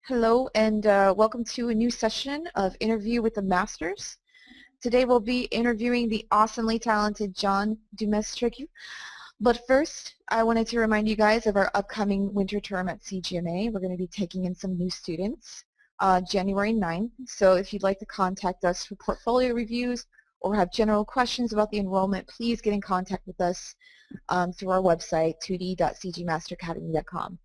Hello and welcome to a new session of Interview with the Masters. Today we'll be interviewing the awesomely talented Jon Dumitrescu. But first, I wanted to remind you guys of our upcoming winter term at CGMA. We're going to be taking in some new students January 9th. So if you'd like to contact us for portfolio reviews or have general questions about the enrollment, please get in contact with us through our website, 2d.cgmasteracademy.com.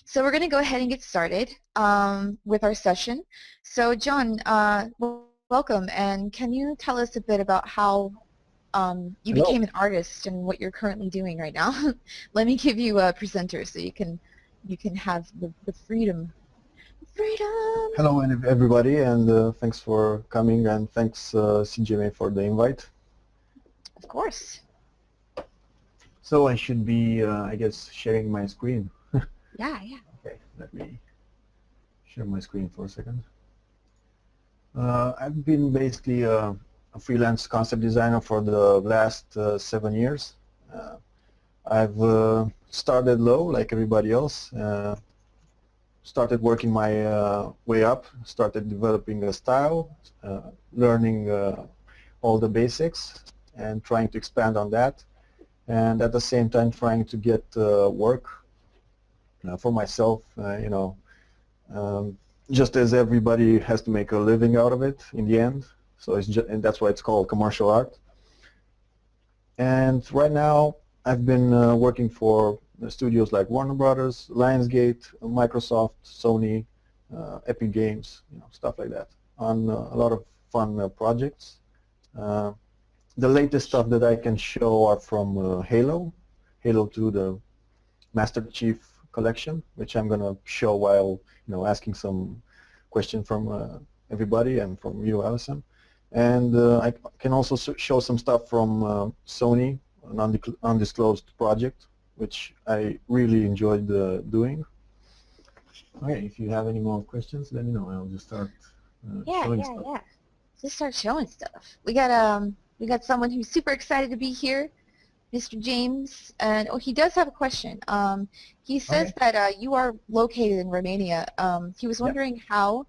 So we're going to go ahead and get started with our session. So Jon, welcome, and can you tell us a bit about how you Hello. became an artist and what you're currently doing right now? Let me give you a presenter so you can have the freedom. Hello everybody, and thanks for coming, and thanks CGMA for the invite. Of course. So I should be, I guess, sharing my screen. Yeah. Okay, let me share my screen for a second. I've been basically a freelance concept designer for the last 7 years. I've started low, like everybody else. Started working my way up, started developing a style, learning all the basics, and trying to expand on that. And at the same time trying to get work for myself, just as everybody has to make a living out of it in the end. So and that's why it's called commercial art. And right now I've been working for studios like Warner Brothers, Lionsgate, Microsoft, Sony, Epic Games, stuff like that, on a lot of fun projects. The latest stuff that I can show are from Halo 2, the Master Chief collection, which I'm going to show while asking some questions from everybody and from you, Alison. And I can also show some stuff from Sony, an undisclosed project, which I really enjoyed doing. Okay, if you have any more questions, let me know. I'll just start showing stuff. Yeah. Just start showing stuff. We got someone who's super excited to be here, Mr. James, and he does have a question. He says that you are located in Romania. He was wondering how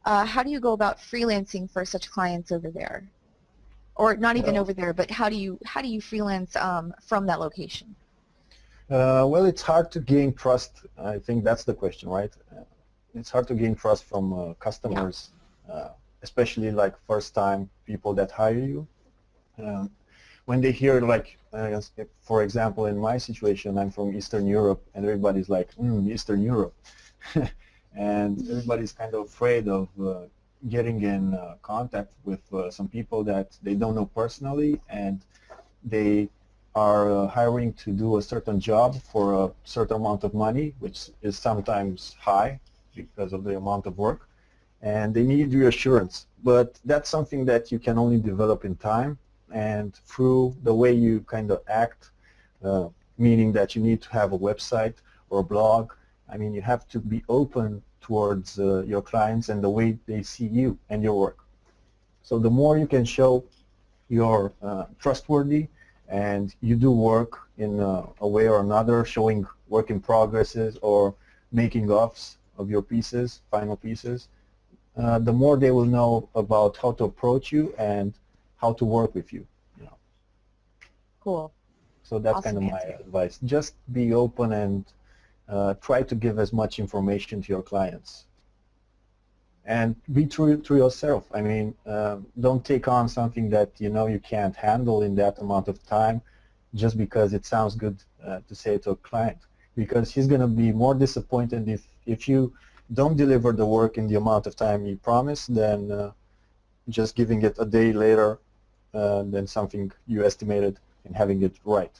do you go about freelancing for such clients over there, or not even over there, but how do you freelance from that location? Well, it's hard to gain trust. I think that's the question, right? It's hard to gain trust from customers, especially like first-time people that hire you. When they hear, like, for example, in my situation, I'm from Eastern Europe, and everybody's like, Eastern Europe. And everybody's kind of afraid of getting in contact with some people that they don't know personally, and they are hiring to do a certain job for a certain amount of money, which is sometimes high because of the amount of work, and they need reassurance. But that's something that you can only develop in time and through the way you kind of act, meaning that you need to have a website or a blog. I mean, you have to be open towards your clients and the way they see you and your work. So the more you can show you're trustworthy and you do work in a way or another, showing work in progresses or making offs of your pieces, final pieces, the more they will know about how to approach you and how to work with you. Cool. So that's Awesome kind of my answer. advice. Just be open and try to give as much information to your clients. And be true to yourself. I mean, don't take on something that you can't handle in that amount of time just because it sounds good to say to a client, because he's going to be more disappointed if you don't deliver the work in the amount of time you promised than just giving it a day later than something you estimated and having it right.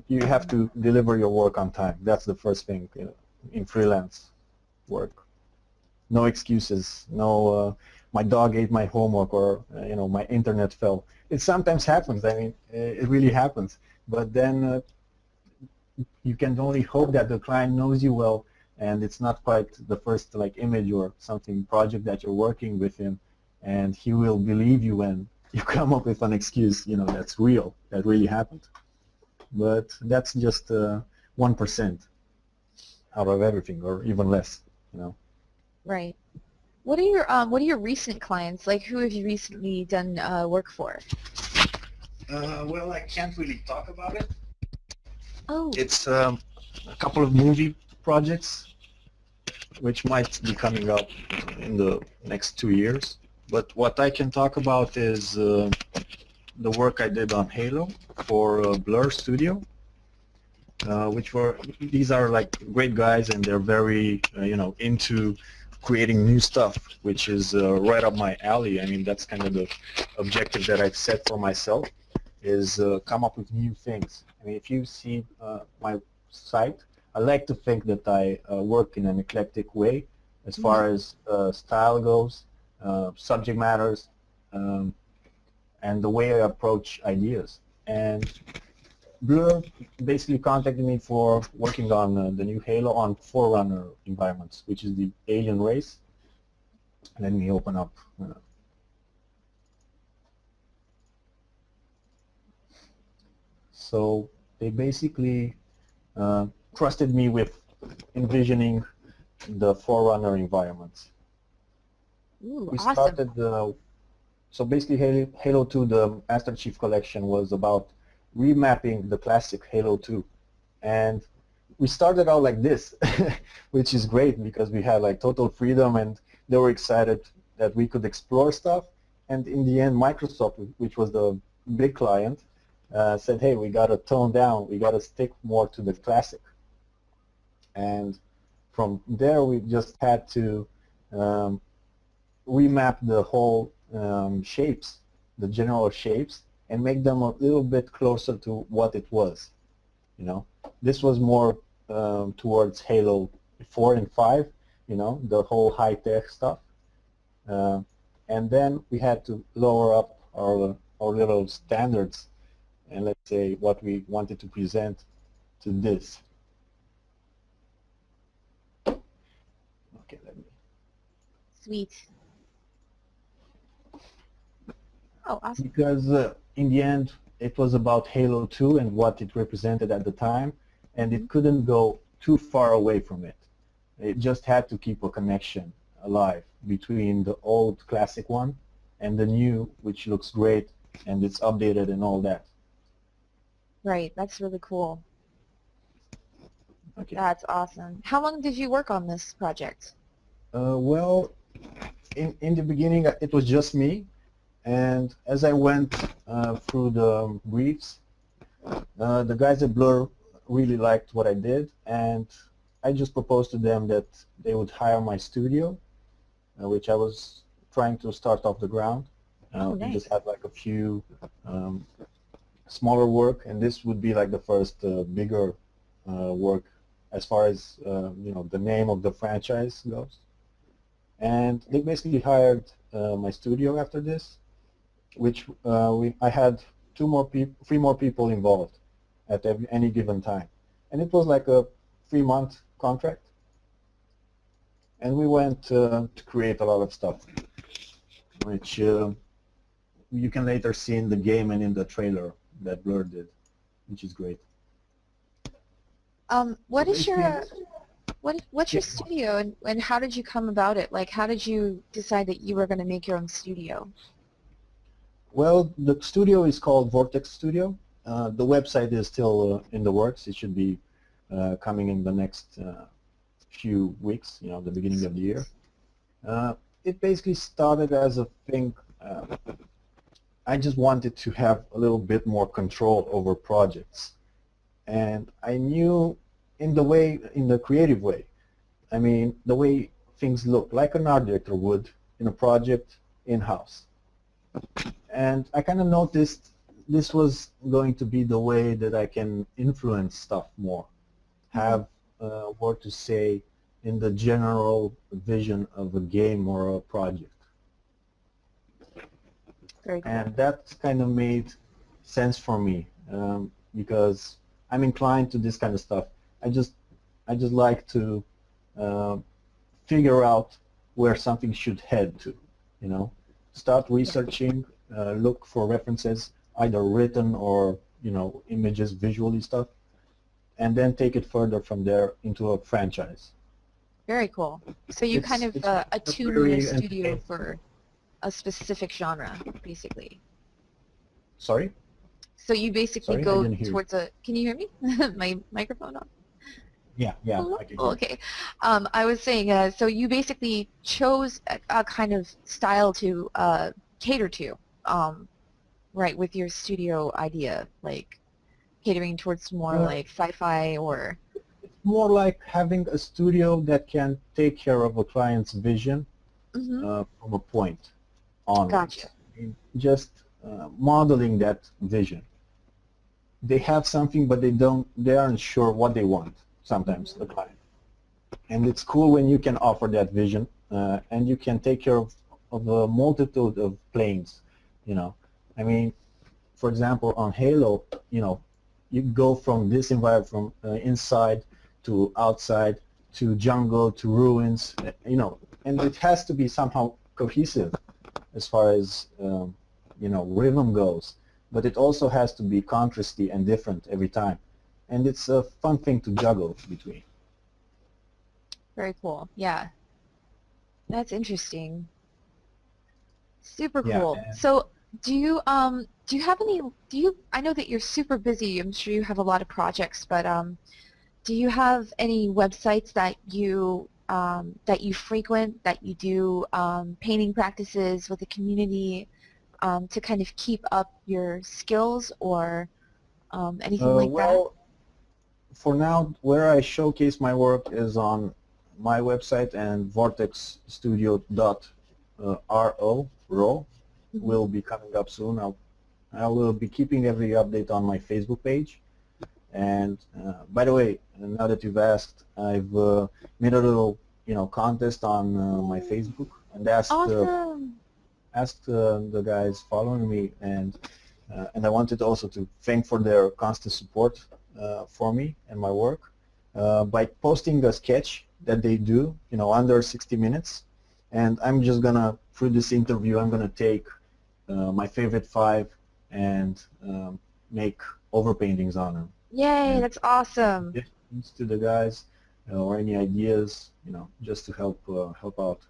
You have to deliver your work on time. That's the first thing in freelance work. No excuses. No, my dog ate my homework, or my internet fell. It sometimes happens. I mean, it really happens. But then you can only hope that the client knows you well, and it's not quite the first image or something project that you're working with him, and he will believe you when you come up with an excuse. That's real. That really happened. But that's just 1% out of everything, or even less. you know. Right. What are your recent clients? Like, who have you recently done work for? Well, I can't really talk about it. Oh, It's a couple of movie projects which might be coming up in the next 2 years. But what I can talk about is the work I did on Halo for Blur Studio, which were, these are like great guys, and they're very into creating new stuff, which is right up my alley. I mean, that's kind of the objective that I've set for myself, is come up with new things. I mean, if you see my site, I like to think that I work in an eclectic way as far as style goes, subject matters, and the way I approach ideas. And Blur basically contacted me for working on the new Halo on Forerunner environments, which is the alien race. Let me open up. So they basically trusted me with envisioning the Forerunner environments. ooh, We awesome. started so basically Halo 2, the Master Chief Collection, was about remapping the classic Halo 2. And we started out like this, which is great because we had like total freedom, and they were excited that we could explore stuff. And in the end, Microsoft, which was the big client, said, hey, we got to tone down, we got to stick more to the classic. And from there, we just had to remap the whole shapes, the general shapes, and make them a little bit closer to what it was. You know, this was more towards Halo 4 and 5, you know, the whole high-tech stuff. And then we had to lower up our little standards and, let's say, what we wanted to present to this. Okay, let me. Sweet. Oh, awesome. Because in the end, it was about Halo 2 and what it represented at the time, and it couldn't go too far away from it. It just had to keep a connection alive between the old classic one and the new, which looks great and it's updated and all that. Right. That's really cool. Okay. That's awesome. How long did you work on this project? Well, in the beginning, it was just me, and as I went through the briefs, the guys at Blur really liked what I did, and I just proposed to them that they would hire my studio, which I was trying to start off the ground. Oh, We nice. just had like a few smaller work, and this would be like the first bigger work as far as the name of the franchise goes. And they basically hired my studio after this, which I had three more people involved at any given time. And it was like a 3-month contract. And we went to create a lot of stuff, which you can later see in the game and in the trailer that Blur did, which is great. What So is your what's your studio, and how did you come about it? Like, how did you decide that you were going to make your own studio? Well, the studio is called Vortex Studio. The website is still in the works. It should be coming in the next few weeks, the beginning of the year. It basically started as a thing. I just wanted to have a little bit more control over projects. And I knew in the creative way, I mean, the way things look, like an art director would in a project in-house. And I kind of noticed this was going to be the way that I can influence stuff more, have more to say in the general vision of a game or a project. Very cool. And that kind of made sense for me because I'm inclined to this kind of stuff. I just like to figure out where something should head to, start researching, look for references, either written or images, visually stuff, and then take it further from there into a franchise. Very cool. So you kind of It's attune your very studio entertaining. for a specific genre, basically. Sorry? So you basically Sorry, I go didn't hear you. towards a, can you hear me? My microphone on? Yeah, Hello? I can Oh, hear you. okay. I was saying, so you basically chose a kind of style to cater to, right, with your studio idea, like catering towards more Uh, like sci-fi or, it's more like having a studio that can take care of a client's vision mm-hmm, from a point gotcha. onwards. Just modeling that vision. They have something, but they aren't sure what they want sometimes, the Mm-hmm. client. And it's cool when you can offer that vision and you can take care of a multitude of planes, you know. I mean, for example, on Halo, you know, you go from this environment, from inside to outside to jungle to ruins, you know, and it has to be somehow cohesive as far as, you know, rhythm goes. But it also has to be contrasty and different every time. And it's a fun thing to juggle between. Very cool. Yeah, that's interesting. Super Yeah, cool. So do you have any I know that you're super busy. I'm sure you have a lot of projects, but do you have any websites that you frequent, that you do painting practices with the community to kind of keep up your skills or anything like that? well, for now, where I showcase my work is on my website, and Vortex Studio.ro Hmm. will be coming up soon. I'll be keeping every update on my Facebook page. And by the way, now that you've asked, I've made a little, you know, contest on my Facebook and Awesome. asked the guys following me, and I wanted also to thank for their constant support for me and my work by posting a sketch that they do, you know, under 60 minutes. And I'm just gonna, through this interview, I'm gonna take my favorite 5 and make overpaintings on them. Yay, And that's awesome. suggestions to the guys or any ideas, you know, just to help out.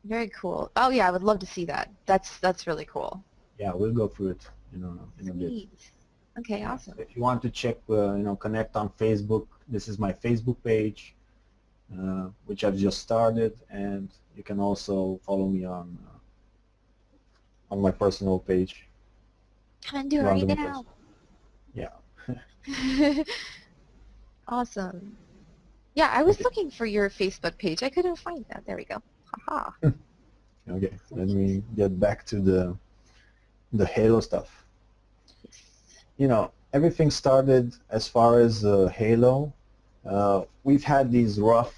Very cool. Oh yeah, I would love to see that. That's really cool. Yeah, we'll go through it, you know, in a bit. Sweet. Okay, Yeah. awesome. So if you want to check, you know, connect on Facebook, this is my Facebook page, which I've just started, and you can also follow me on my personal page, Come and do it Jon right Dumitrescu. now. Yeah. Awesome. Yeah, I was Okay. looking for your Facebook page. I couldn't find that. There we go. Haha. Okay. Let Sweet. me get back to the Halo stuff. Yes. You know, everything started as far as Halo. We've had these rough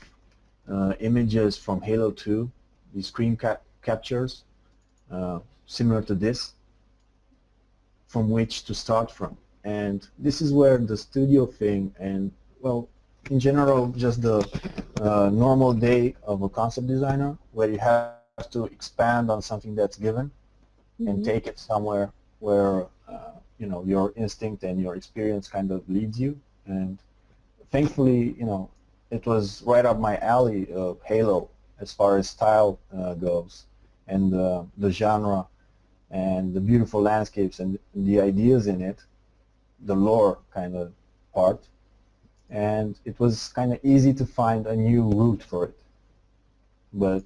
images from Halo 2, these screen captures, similar to this, from which to start from. And this is where the studio thing and, well, in general, just the normal day of a concept designer, where you have to expand on something that's given and Mm-hmm. take it somewhere where, you know, your instinct and your experience kind of leads you. And thankfully, you know, it was right up my alley of Halo as far as style goes, and the genre and the beautiful landscapes and the ideas in it, the lore kind of part. And it was kind of easy to find a new route for it. But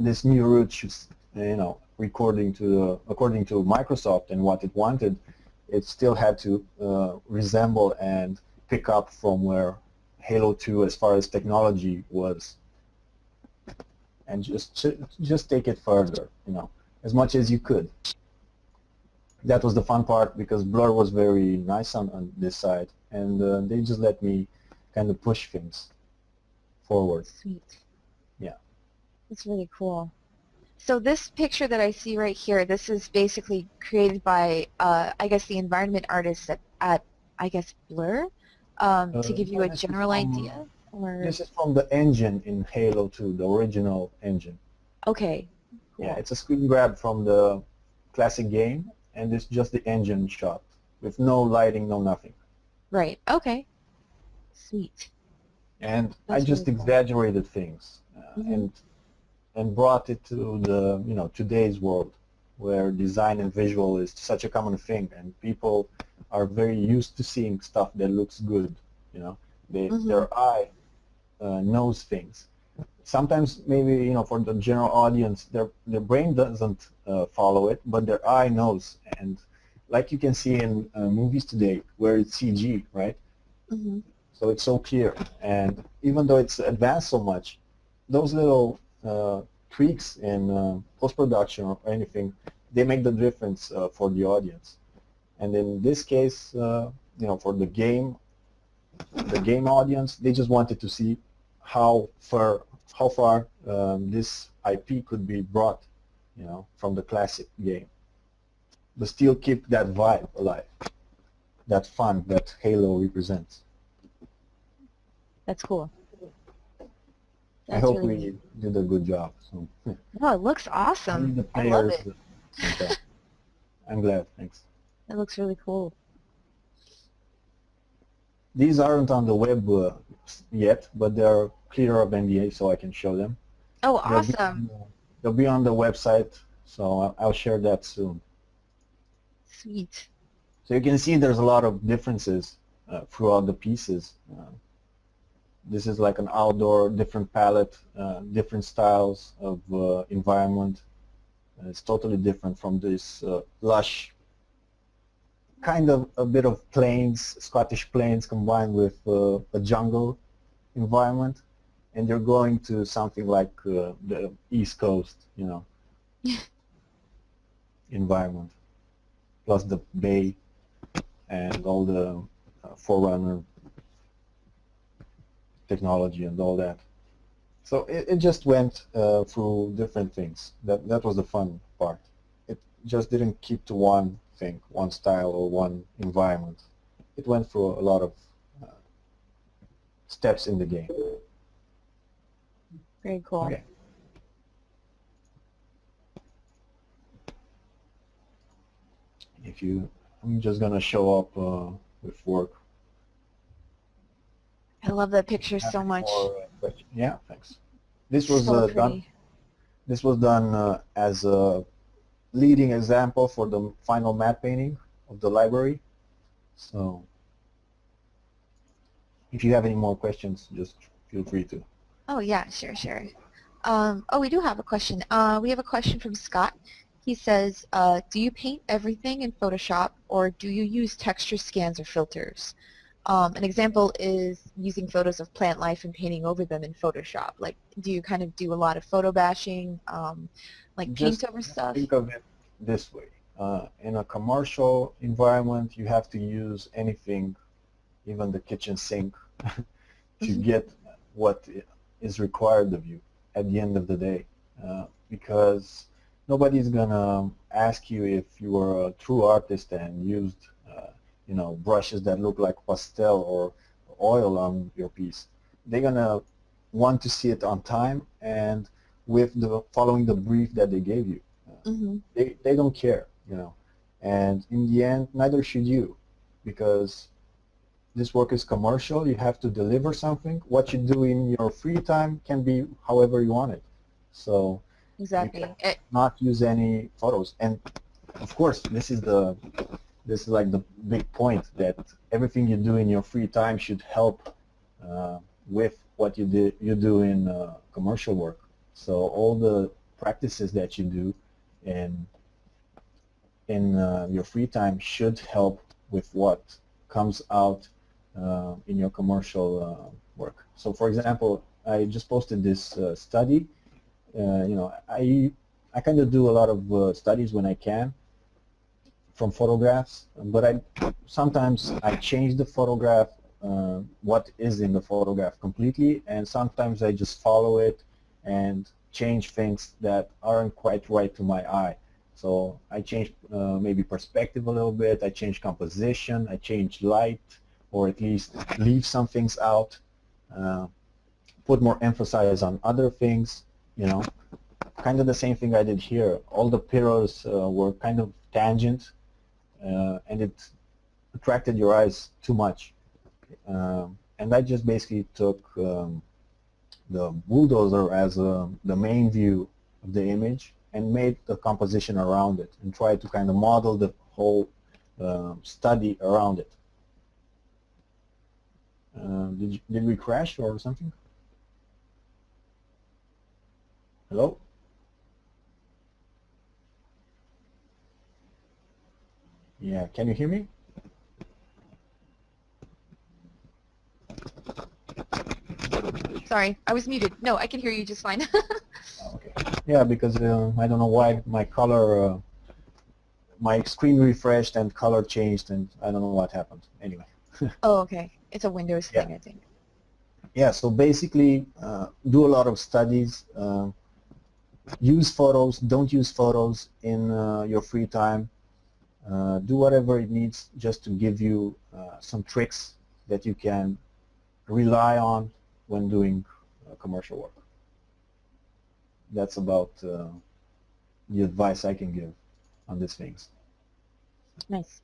this new route should, you know, according to Microsoft and what it wanted, it still had to resemble and pick up from where Halo 2 as far as technology was, and just take it further, you know, as much as you could. That was the fun part, because Blur was very nice on this side, and they just let me kind of push things forward. Sweet. Yeah. That's really cool. So this picture that I see right here, this is basically created by, I guess, the environment artist at I guess, Blur, to give you No, a general idea, or, this is from the engine in Halo 2, the original engine. okay, Yeah, cool. it's a screen grab from the classic game, and it's just the engine shot with no lighting, no nothing. Right, okay, sweet. And I That's just really cool. exaggerated things Mm-hmm. and brought it to the today's world, where design and visual is such a common thing, and people are very used to seeing stuff that looks good. You know, Mm-hmm. their eye knows things. Sometimes maybe for the general audience, their brain doesn't follow it, but their eye knows. And like you can see in movies today, where it's CG, right? Mm-hmm. So it's so clear. And even though it's advanced so much, those little tweaks in post-production or anything, they make the difference for the audience. And in this case, for the game audience, they just wanted to see how far this IP could be brought, from the classic game, but still keep that vibe alive, that fun that Halo represents. That's cool. I That's hope really neat. we did a good job. So, No, it looks only awesome. the I love players it. can tell. I'm glad. Thanks. It looks really cool. These aren't on the web yet, but they're clear of NDA, so I can show them. Oh, They'll be awesome. they'll be on the website, so I'll share that soon. Sweet. So you can see there's a lot of differences throughout the pieces. This is like an outdoor, different palette, different styles of environment. It's totally different from this lush, kind of a bit of plains, Scottish plains combined with a jungle environment. And you're going to something like the East Coast, environment, plus the bay and all the Forerunner technology and all that. So it just went through different things. That was the fun part. It just didn't keep to one thing, one style or one environment. It went through a lot of uh, steps in the game. Very cool. Okay. I'm just gonna show up with work. I love that picture so much. Yeah, thanks. This was So done. pretty. This was done as a leading example for the final matte painting of the library. So if you have any more questions, just feel free to. Oh, yeah, sure. Oh, we do have a question. We have a question from Scott. He says, do you paint everything in Photoshop or do you use texture scans or filters? An example is using photos of plant life and painting over them in Photoshop. Like, do you kind of do a lot of photo bashing, like paint Just over stuff? think of it this way. In a commercial environment, you have to use anything, even the kitchen sink, to get what is required of you at the end of the day. Because nobody's going to ask you if you are a true artist and used brushes that look like pastel or oil on your piece. They're going to want to see it on time and with the following the brief that they gave you. Mm-hmm. They don't care, and in the end, neither should you, because this work is commercial. You have to deliver something. What you do in your free time can be however you want it. So you can Exactly. not use any photos. And of course, this is like the big point, that everything you do in your free time should help with what you do in commercial work. So all the practices that you do in your free time should help with what comes out in your commercial work. So for example, I just posted this study. I kind of do a lot of studies when I can from photographs, but sometimes I change the photograph, what is in the photograph completely, and sometimes I just follow it and change things that aren't quite right to my eye. So I change maybe perspective a little bit, I change composition, I change light, or at least leave some things out, put more emphasis on other things, kind of the same thing I did here. All the pillars were kind of tangent, and it attracted your eyes too much. and I just basically took the bulldozer as the main view of the image and made the composition around it and tried to kind of model the whole study around it. Did we crash or something? Hello? Yeah, can you hear me? Sorry, I was muted. No, I can hear you just fine. Okay. Yeah, because I don't know why my color, my screen refreshed and color changed, and I don't know what happened. Anyway. Oh, okay. It's a Windows Yeah. thing, I think. Yeah, so basically do a lot of studies, use photos, don't use photos in your free time, do whatever it needs just to give you some tricks that you can rely on when doing commercial work. That's about the advice I can give on these things. Nice.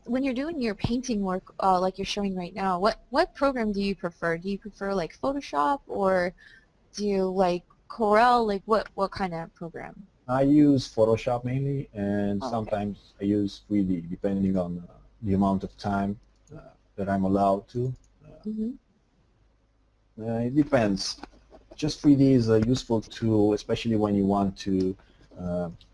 When you're doing your painting work, like you're showing right now, what program do you prefer? Do you prefer like Photoshop, or do you like Corel? Like what kind of program? I use Photoshop mainly, and Oh, okay. sometimes I use 3D depending on the amount of time that I'm allowed to. Mm-hmm. It depends. Just 3D is a useful tool, especially when you want to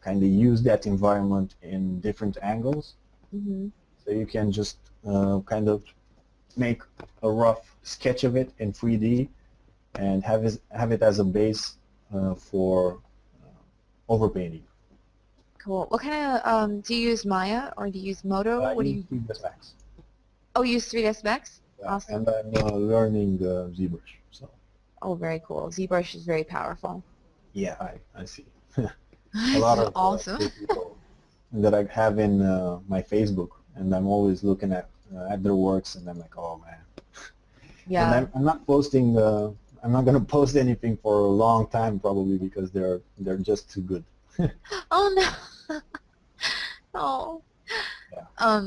kind of use that environment in different angles. Mm-hmm. So you can just kind of make a rough sketch of it in 3D and have it as a base for overpainting. Cool. What kind of do you use Maya or do you use Moto? I What do use you? 3ds Max. Oh, you use 3ds Max? Yeah, Awesome. and I'm learning ZBrush. So Oh, very cool. ZBrush is very powerful. yeah, I see. A lot of Awesome. cool people that I have in my Facebook, and I'm always looking at their works, and I'm like, oh man. Yeah. And I'm not posting. I'm not going to post anything for a long time probably because they're just too good. Oh no. Oh. Yeah.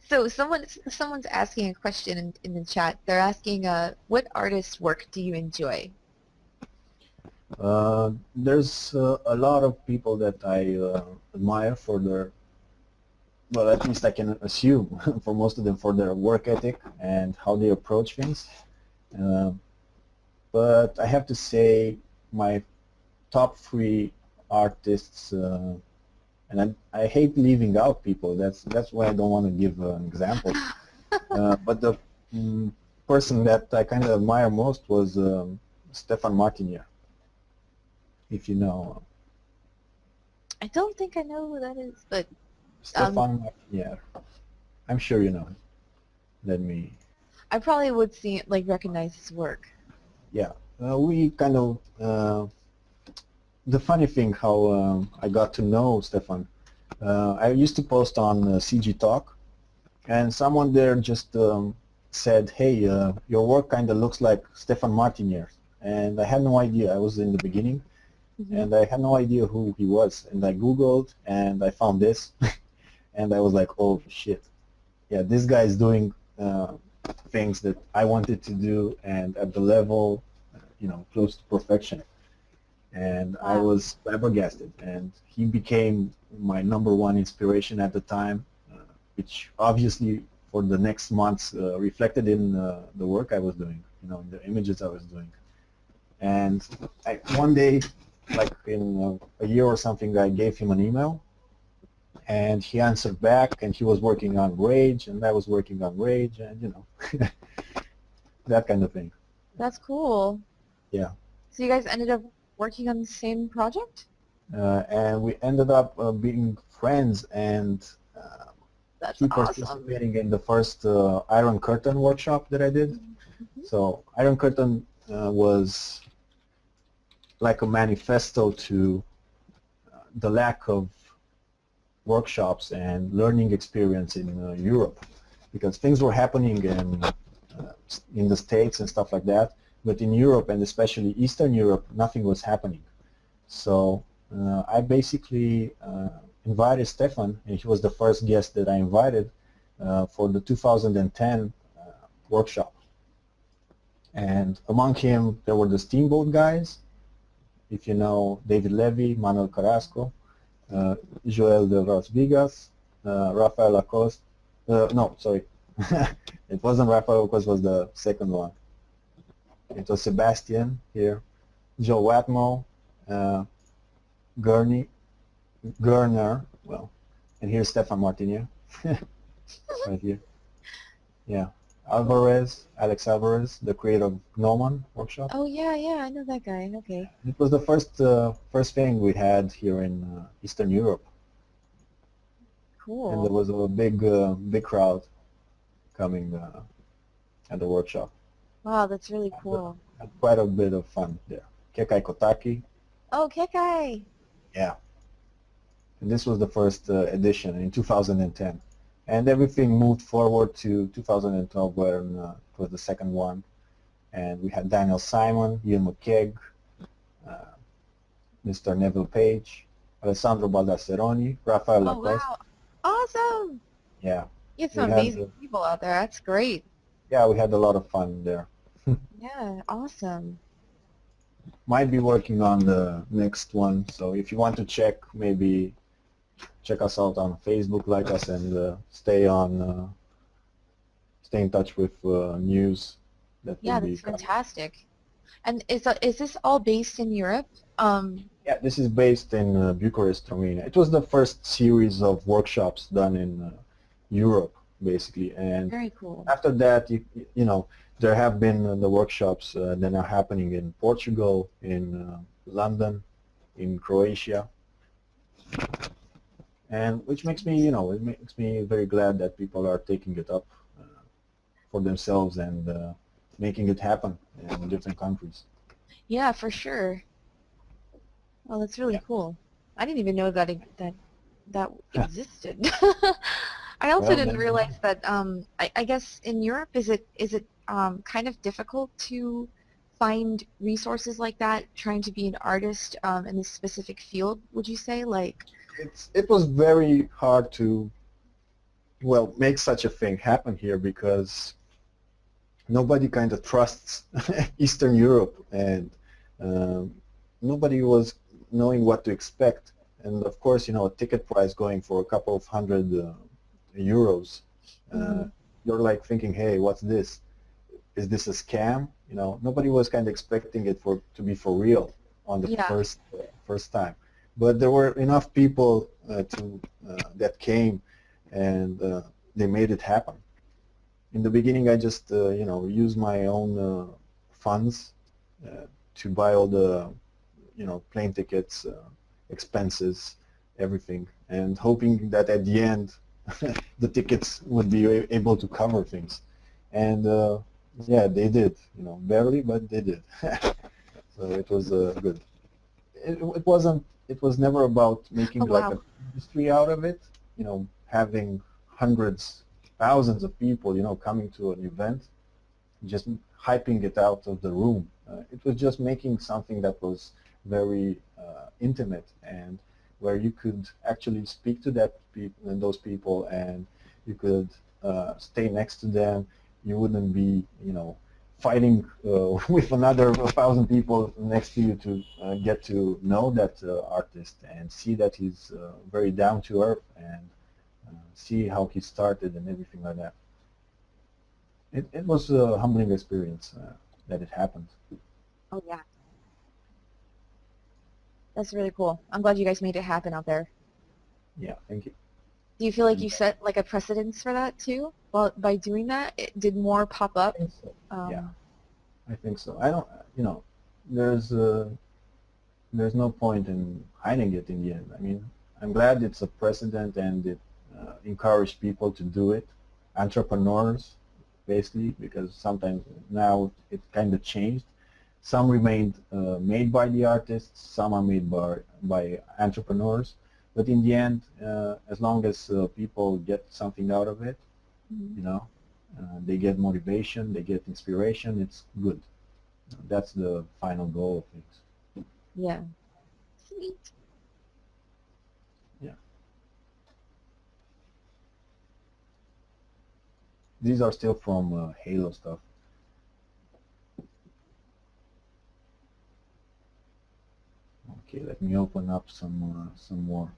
So someone's asking a question in the chat. They're asking, what artist's work do you enjoy? There's a lot of people that I admire for their, well, at least I can assume for most of them for their work ethic and how they approach things. But I have to say my top three artists, and I hate leaving out people. That's why I don't want to give an example. But the person that I kind of admire most was Stefan Martinier, if you know. I don't think I know who that is, but Stefan Martinier. I'm sure you know him. Let me. I probably would see like recognize his work. Yeah, we kind of. The funny thing how I got to know Stefan. I used to post on CG Talk, and someone there just said, "Hey, your work kind of looks like Stefan Martinier," and I had no idea. I was in the beginning, and I had no idea who he was. And I Googled, and I found this, and I was like, "Oh shit, yeah, this guy is doing things that I wanted to do, and at the level, close to perfection." And I was flabbergasted, and he became my #1 inspiration at the time, which obviously for the next months reflected in the work I was doing, in the images I was doing. And one day, like in a year or something, I gave him an email, and he answered back, and he was working on Rage, and I was working on Rage, and that kind of thing. That's cool. Yeah. So you guys ended up working on the same project? And we ended up being friends, and That's he awesome. participating in the first Iron Curtain workshop that I did. Mm-hmm. So Iron Curtain was like a manifesto to the lack of workshops and learning experience in Europe, because things were happening in the States and stuff like that, but in Europe, and especially Eastern Europe, nothing was happening. So I basically invited Stefan, and he was the first guest that I invited for the 2010 workshop. And among him, there were the Steamboat guys, if you know David Levy, Manuel Carrasco, Joel de Ros Vigas, Rafael Lacoste. No, sorry. It wasn't Rafael Lacoste, was the second one. It was Sebastian here, Joe Watmo, Gerner, well, and here's Stefan Martinier, right here. Yeah. Alex Alvarez, the creator of Gnomon Workshop. Oh yeah, yeah, I know that guy. Okay. It was the first thing we had here in Eastern Europe, and there Cool. was a big crowd coming at the workshop. Wow, that's really Had, cool. had quite a bit of fun there. Kekai Kotaki, Oh, Kekai. yeah. And this was the first edition in 2010. And everything moved forward to 2012 when it was the second one. And we had Daniel Simon, Ian McKeag, uh, Mr. Neville Page, Alessandro Baldasseroni, Rafael Oh Lacoste. wow. Awesome. Yeah, You have we some had amazing people out there. That's great. we had a lot of fun there. Yeah, awesome. Might be working on the next one, so if you want to check, maybe check us out on Facebook, like us, and stay in touch with news that will Yeah, be that's coming. fantastic. And is this all based in Europe? Yeah, this is based in Bucharest, Romania. It was the first series of workshops done in Europe, basically, and Very cool. after that, you know, there have been the workshops that are happening in Portugal, in London, in Croatia, and which makes me, it makes me very glad that people are taking it up for themselves and making it happen in different countries. Yeah, for sure. Oh, that's really Yeah. cool. I didn't even know that existed. I also Well, didn't then, realize that I guess in Europe is it kind of difficult to find resources like that trying to be an artist in this specific field, would you say? Like, it was very hard to, well, make such a thing happen here because nobody kind of trusts Eastern Europe, and um, nobody was knowing what to expect. And of course, a ticket price going for a couple of hundred euros, uh, mhm. you're like thinking, hey, what's this? Is this a scam? Nobody was kind of expecting it to be for real on the Yeah, first time. But there were enough people that came, and they made it happen. In the beginning, I just used my own funds to buy all the plane tickets, expenses, everything, and hoping that at the end the tickets would be able to cover things. And yeah, they did. Barely, but they did. So it was good. It wasn't. It was never about oh making like wow. an industry out of it. Having hundreds, thousands of people, coming to an event, just hyping it out of the room. It was just making something that was very intimate and where you could actually speak to those people, and you could stay next to them. You wouldn't be, fighting with another 1,000 people next to you to get to know that artist and see that he's very down to earth, and see how he started and everything like that. It was a humbling experience that it happened. Oh yeah. That's really cool. I'm glad you guys made it happen out there. Yeah, thank you. Do you feel like And you set like a precedence for that too? Well, by doing that, did more pop up? I think so. Yeah, Um, I think so. I don't, there's there's no point in hiding it in the end. I mean, I'm glad it's a precedent and it encouraged people to do it, entrepreneurs, basically, because sometimes now it kind of changed. Some remained made by the artists, some are made by entrepreneurs, but in the end, as long as people get something out of it, mhm. they get motivation, they get inspiration, it's good. That's the final goal of things. Yeah. Sweet. Yeah. These are still from Halo stuff. Okay, let me open up some more.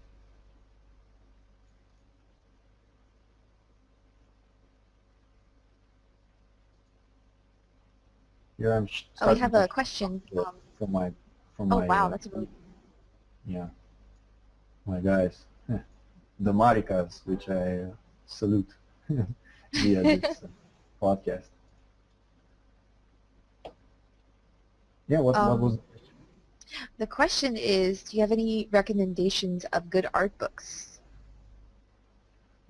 Here I'm Oh, we starting have to a question. from my Oh, wow, that's really... yeah, my guys, the Maricas, which I salute via this podcast. Yeah, what was the question is, do you have any recommendations of good art books?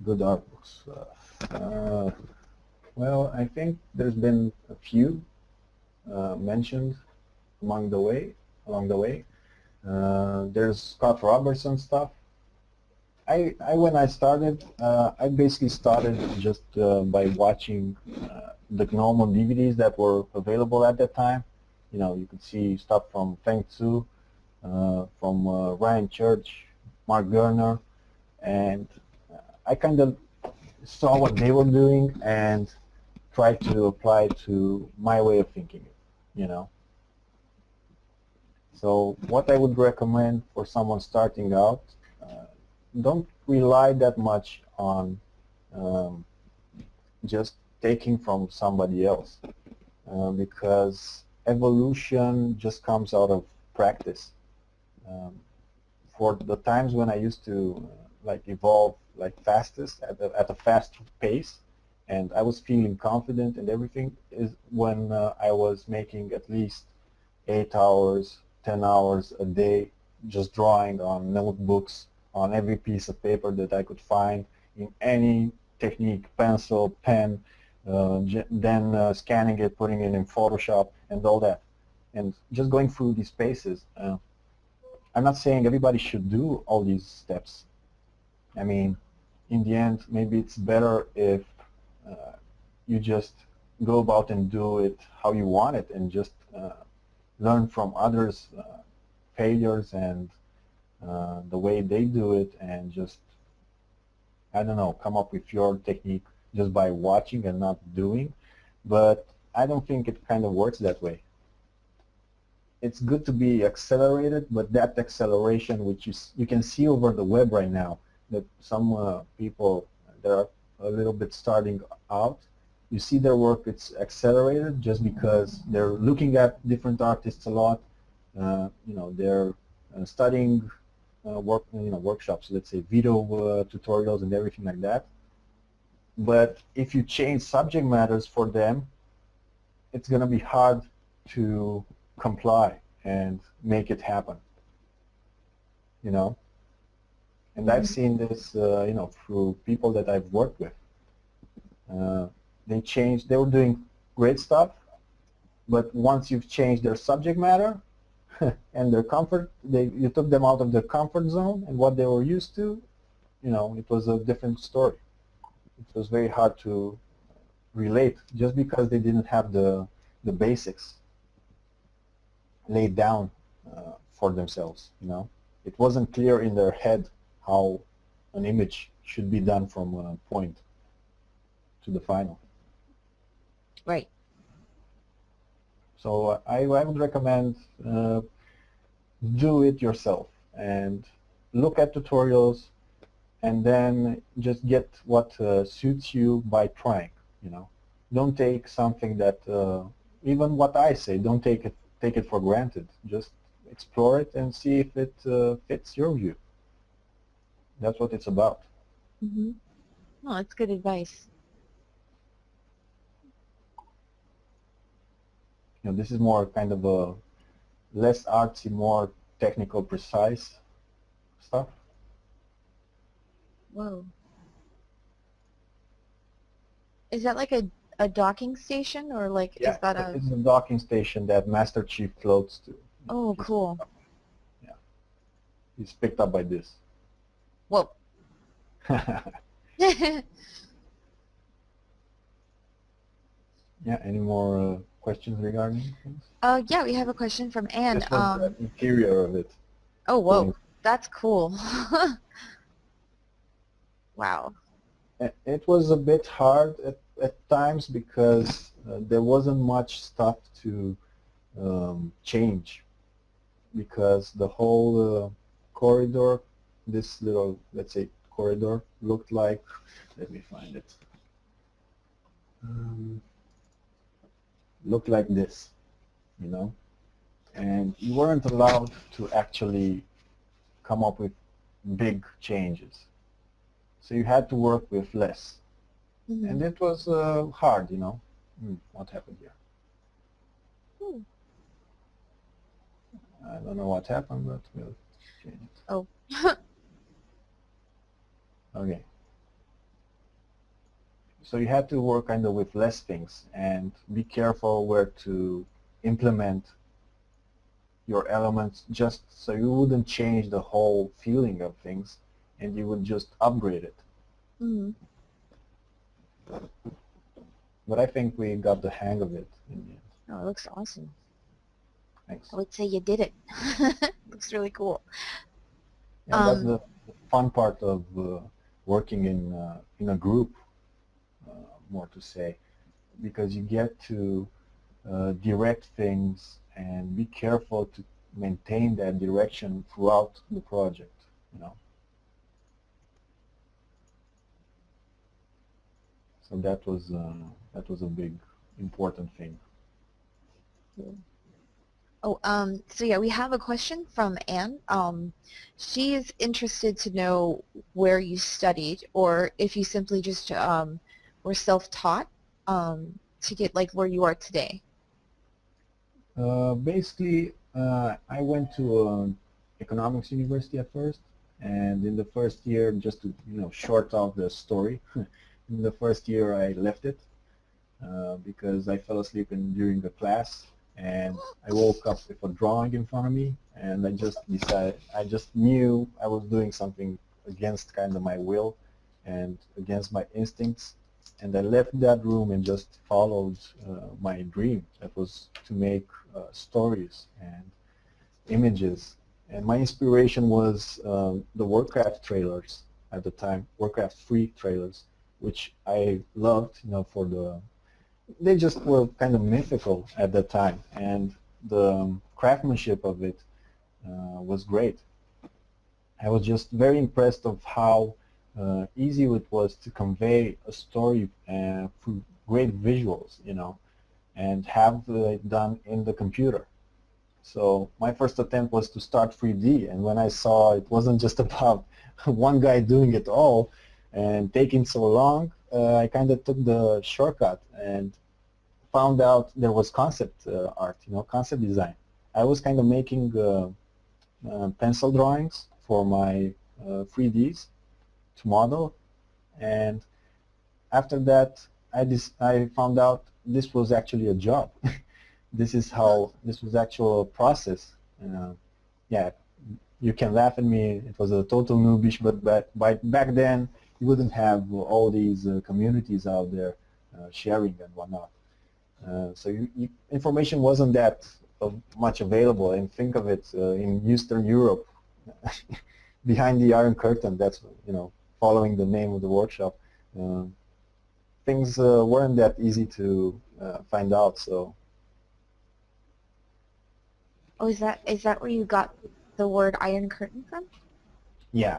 good art books? Well, I think there's been a few mentioned along the way. There's Scott Robertson stuff. When I started, I basically started just by watching the normal DVDs that were available at that time. You know, you could see stuff from Feng Tzu, from Ryan Church, Mark Garner, and I kind of saw what they were doing and tried to apply to my way of thinking, you know. So what I would recommend for someone starting out, don't rely that much on just taking from somebody else, because evolution just comes out of practice. For the times when I used to like evolve like fastest at a fast pace, and I was feeling confident and everything, is when I was making at least 8 hours, 10 hours a day just drawing on notebooks, on every piece of paper that I could find in any technique, pencil, pen, then scanning it, putting it in Photoshop and all that. And just going through these paces. I'm not saying everybody should do all these steps. I mean, in the end, maybe it's better if you just go about and do it how you want it and just learn from others' failures and the way they do it, and just, I don't know, come up with your technique just by watching and not doing. But I don't think it kind of works that way. It's good to be accelerated, but that acceleration, which you can see over the web right now, that some people that are a little bit starting out, you see their work, it's accelerated just because they're looking at different artists a lot. You know, they're studying workshops, let's say video tutorials and everything like that. But if you change subject matters for them, it's going to be hard to comply and make it happen. You know, and I've seen this, you know, through people that I've worked with. They were doing great stuff, but once you've changed their subject matter and their comfort, you took them out of their comfort zone and what they were used to, you know, it was a different story. It was very hard to relate just because they didn't have the basics laid down for themselves, you know. It wasn't clear in their head how an image should be done from a point to the final. Right. So I would recommend do it yourself and look at tutorials and then just get what suits you by trying, you know. Don't take something that, even what I say, don't take it for granted. Just explore it and see if it fits your view. That's what it's about. Mm-hmm. Oh, that's good advice. You know, this is more kind of a less artsy, more technical, precise stuff. Whoa. Is that like a docking station, or like, Yeah, is that a... it's a docking station that Master Chief floats to. Oh, cool. Yeah. He's picked up by this. Whoa. Yeah, any more questions regarding things? Yeah, we have a question from Anne. This was the interior of it. Oh, whoa. That's cool. Wow. It was a bit hard at times because there wasn't much stuff to change. because the whole corridor, this little, let's say, corridor looked like, let me find it, looked like this, you know, and you weren't allowed to actually come up with big changes. So you had to work with less. Mm-hmm. And it was hard, you know. What happened here? I don't know what happened, but we'll change it. Oh. Okay. So you had to work kind of with less things and be careful where to implement your elements just so you wouldn't change the whole feeling of things and you would just upgrade it. Mm-hmm. But I think we got the hang of it in the end. Oh, it looks awesome. Thanks. I would say you did it. Looks really cool. Yeah, that's the fun part of working in a group, more to say, because you get to direct things and be careful to maintain that direction throughout the project, you know. So that was a big important thing. Oh, so yeah, we have a question from Anne. She is interested to know where you studied, or if you simply just were self-taught to get like where you are today. Basically, I went to economics university at first, and in the first year, just to short out the story, in the first year I left it because I fell asleep during the class, and I woke up with a drawing in front of me, and I just knew I was doing something against kind of my will and against my instincts, and I left that room and just followed my dream. That was to make stories and images. And my inspiration was the Warcraft trailers at the time, Warcraft 3 trailers, which I loved, they just were kind of mythical at the time, and the craftsmanship of it was great. I was just very impressed of how easy it was to convey a story through great visuals, and have it done in the computer. So my first attempt was to start 3D, and when I saw it wasn't just about one guy doing it all and taking so long, I kind of took the shortcut and found out there was concept art, concept design. I was kind of making pencil drawings for my 3Ds to model, and after that I found out this was actually a job. This was actual process. Yeah, you can laugh at me. It was a total noobish, but back then you wouldn't have all these communities out there sharing and whatnot. So information wasn't that much available. And think of it in Eastern Europe, behind the Iron Curtain. That's following the name of the workshop. Things weren't that easy to find out. So. Oh, is that where you got the word Iron Curtain from? Yeah,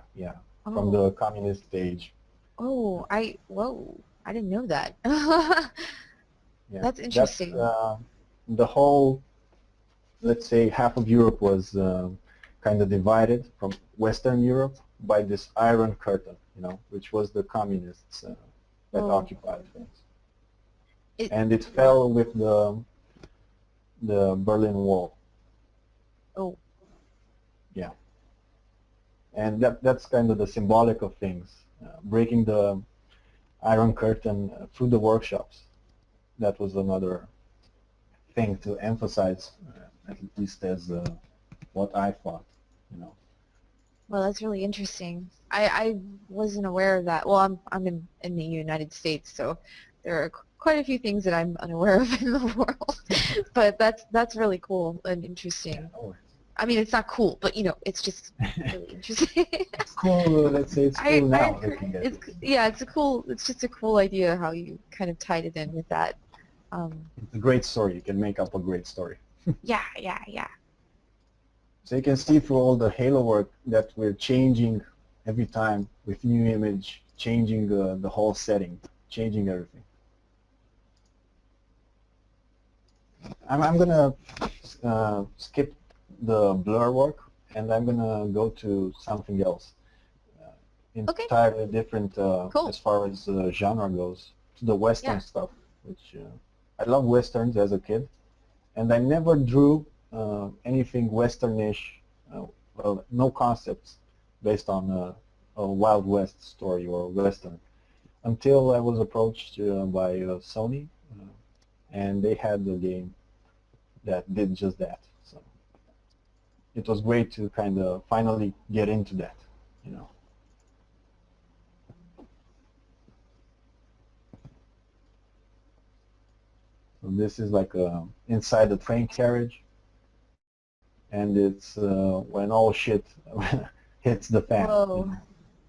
from the communist age. Oh, whoa, I didn't know that. Yeah, that's interesting. The whole, let's say, half of Europe was kind of divided from Western Europe by this Iron Curtain, which was the communists that occupied things. And it fell with the Berlin Wall. Oh. Yeah. And that's kind of the symbolic of things, breaking the Iron Curtain through the workshops. That was another thing to emphasize, at least as what I thought, Well, that's really interesting. I wasn't aware of that. Well, I'm in the United States, so there are quite a few things that I'm unaware of in the world. But that's really cool and interesting. Yeah, I mean, it's not cool, but it's just really interesting. It's cool. Let's say it's cool now. It's just a cool idea how you kind of tied it in with that. It's a great story. You can make up a great story. Yeah. So you can see through all the halo work that we're changing every time with new image, changing the whole setting, changing everything. I'm going to skip the blur work, and I'm going to go to something else. Entirely different Cool. as far as genre goes, to the Western Yeah. stuff, which I love Westerns as a kid, and I never drew anything Westernish, well, no concepts based on a Wild West story or Western, until I was approached by Sony, and they had a game that did just that. So it was great to kind of finally get into that, you know. So this is like inside the train carriage, and it's when all shit hits the fan. Whoa. You know?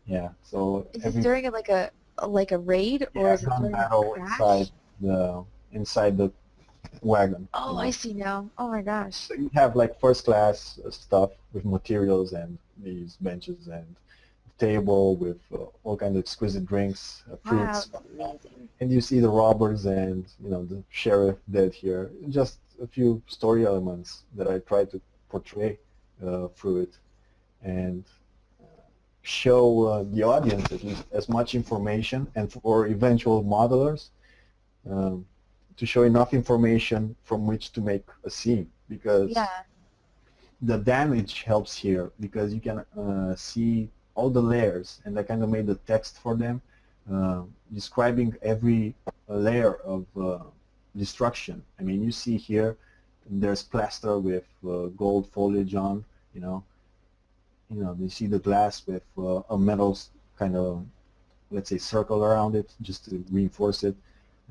Yeah. So is this during like a raid, or is it gun during battle a crash? inside the wagon. Oh, You know? I see now. Oh my gosh. So you have like first class stuff with materials and these benches and table with all kinds of exquisite drinks, fruits. Wow. And you see the robbers and the sheriff dead here. Just a few story elements that I try to portray through it, and show the audience at least as much information, and for eventual modelers to show enough information from which to make a scene, because the damage helps here, because you can see all the layers, and I kind of made the text for them describing every layer of destruction. I mean, you see here there's plaster with gold foliage on, you see the glass with a metal kind of, let's say, circle around it just to reinforce it.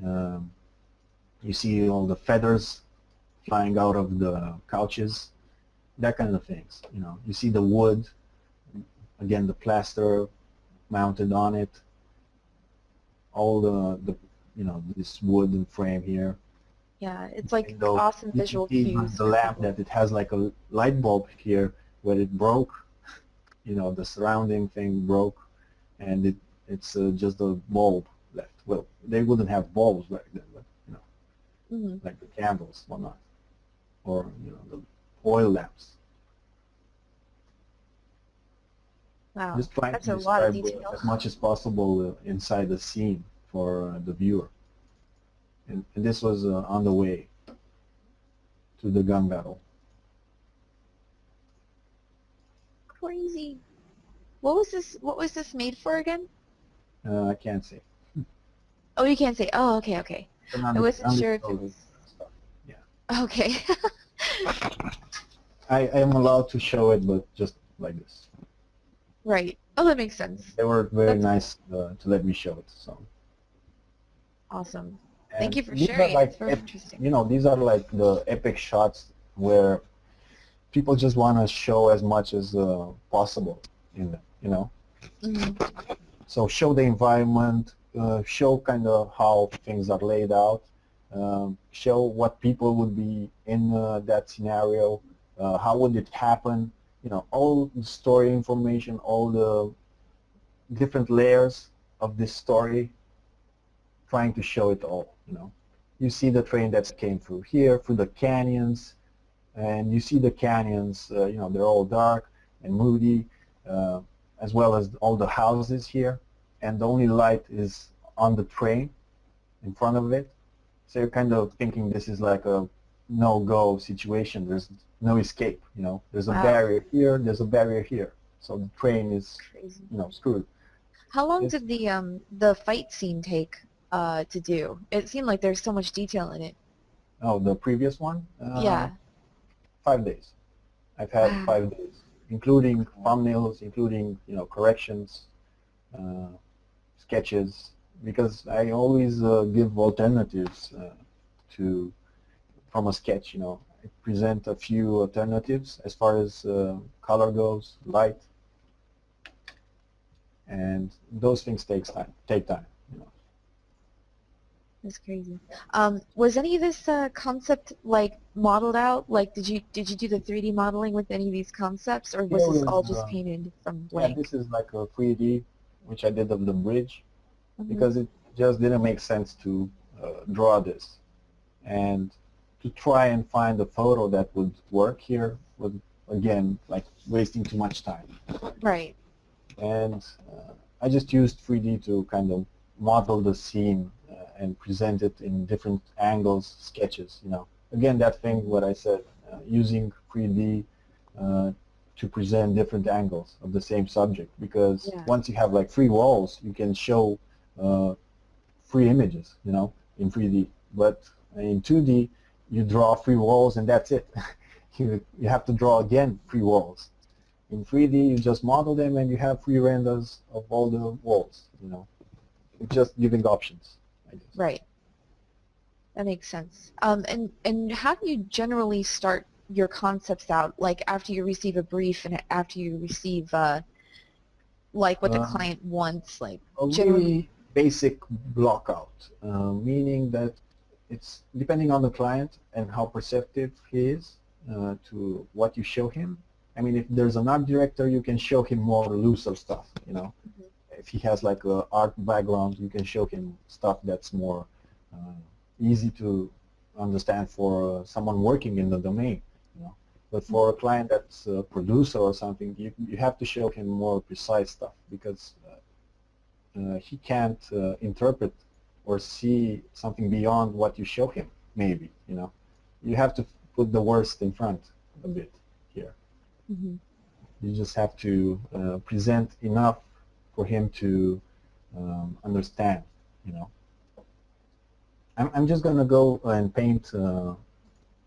You see all the feathers flying out of the couches, that kind of things. You see the wood, again, the plaster mounted on it, all the this wooden frame here. Yeah, it's like awesome visual cues. The lamp, that it has like a light bulb here where it broke, the surrounding thing broke, and it's just a bulb left. Well, they wouldn't have bulbs back then, but like the candles, whatnot, or the oil lamps. Wow, Just trying that's to a lot of describe detail. as much as possible inside the scene for the viewer. And this was on the way to the gun battle. Crazy. What was this made for again? I can't say. Oh, you can't say. Oh, okay, okay. I wasn't sure if it was. Stuff. Yeah. Okay. I am allowed to show it, but just like this. Right. Oh, that makes sense. They were very nice to let me show it. So. Awesome. And thank you for sharing. Like, it's very interesting. These are like the epic shots where people just want to show as much as possible in them. So show the environment, show kind of how things are laid out, show what people would be in that scenario, how would it happen, all the story information, all the different layers of this story, trying to show it all. You see the train that came through here, through the canyons, and you see the canyons, they're all dark and moody, as well as all the houses here, and the only light is on the train in front of it. So you're kind of thinking this is like a no-go situation. There's no escape, There's a barrier here, there's a barrier here. So the train is, crazy. Screwed. How long did the fight scene take to do? It seemed like there's so much detail in it. Oh, the previous one? Yeah. 5 days. I've had 5 days, including thumbnails, including corrections, sketches, because I always give alternatives from a sketch. I present a few alternatives as far as color goes, light, and those things take time. That's crazy. Was any of this concept like modeled out? Like, did you do the 3D modeling with any of these concepts, or was Here this is, all just painted from yeah, blank? this is like a 3D, which I did of the bridge, Hmm. because it just didn't make sense to draw this. And to try and find a photo that would work here would, again, like wasting too much time. Right. And I just used 3D to kind of model the scene and present it in different angles, sketches, you know. Again, that thing, what I said, using 3D to present different angles of the same subject, because Yeah. once you have like three walls, you can show uh, three images, you know, in 3D. But in 2D, you draw three walls and that's it. You have to draw again three walls. In 3D, you just model them and you have free renders of all the walls, you know. It's just giving options, I guess. Right. That makes sense. And how do you generally start your concepts out? Like after you receive a brief and after you receive like what the Uh, client wants, like a generally. really basic block out, meaning that it's depending on the client and how perceptive he is to what you show him. I mean, if there's an art director, you can show him more looser stuff, you know. Mhm. If he has like a art background, you can show him stuff that's more easy to understand for someone working in the domain, you know. But for a client that's a producer or something, you have to show him more precise stuff, because he can't interpret or see something beyond what you show him, maybe, you know. You have to put the worst in front a bit here. Mhm. You just have to present enough for him to understand, you know. I'm just going to go and paint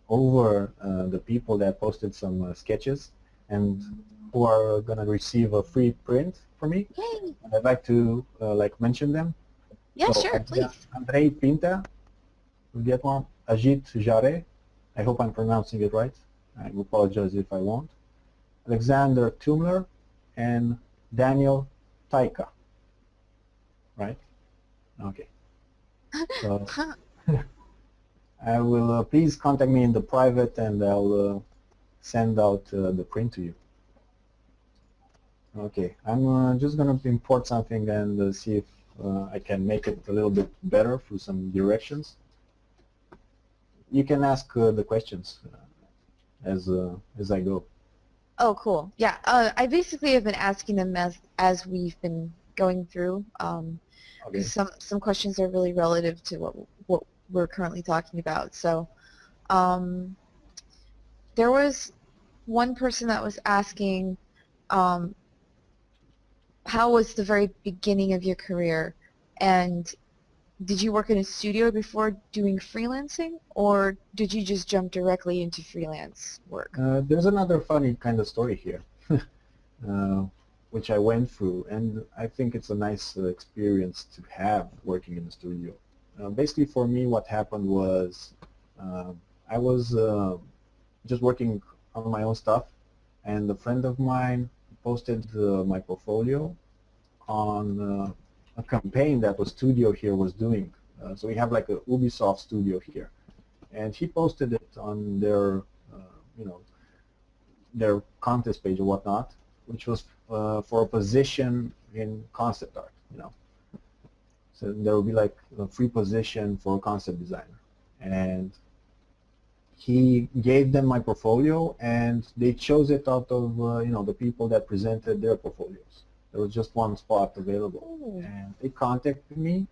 over the people that posted some sketches and who are going to receive a free print from me. Yay! And I'd like to like mention them. Yeah, So sure, please. Andrei Pinta, we get one. Ajit Jare, I hope I'm pronouncing it right. I apologize if I won't. Alexander Tumler and Daniel Taika, right? Okay. So Huh. I will please contact me in the private and I'll send out the print to you. Okay, I'm just going to import something and see if I can make it a little bit better through some directions. You can ask the questions as I go. Oh, cool. Yeah, I basically have been asking them as we've been going through, Okay. because some questions are really relative to what we're currently talking about. So, um, there was one person that was asking, um, how was the very beginning of your career, and did you work in a studio before doing freelancing, or did you just jump directly into freelance work? There's another funny kind of story here, uh, which I went through, and I think it's a nice experience to have working in the studio. Basically, for me, what happened was uh, I was just working on my own stuff, and a friend of mine posted my portfolio on a campaign that a studio here was doing. So we have like a Ubisoft studio here, and he posted it on their, you know, their contest page or whatnot, which was for a position in concept art, you know. So there will be like a free position for a concept designer, and he gave them my portfolio, and they chose it out of you know, the people that presented their portfolios. There was just one spot available, Oh, and they contacted me,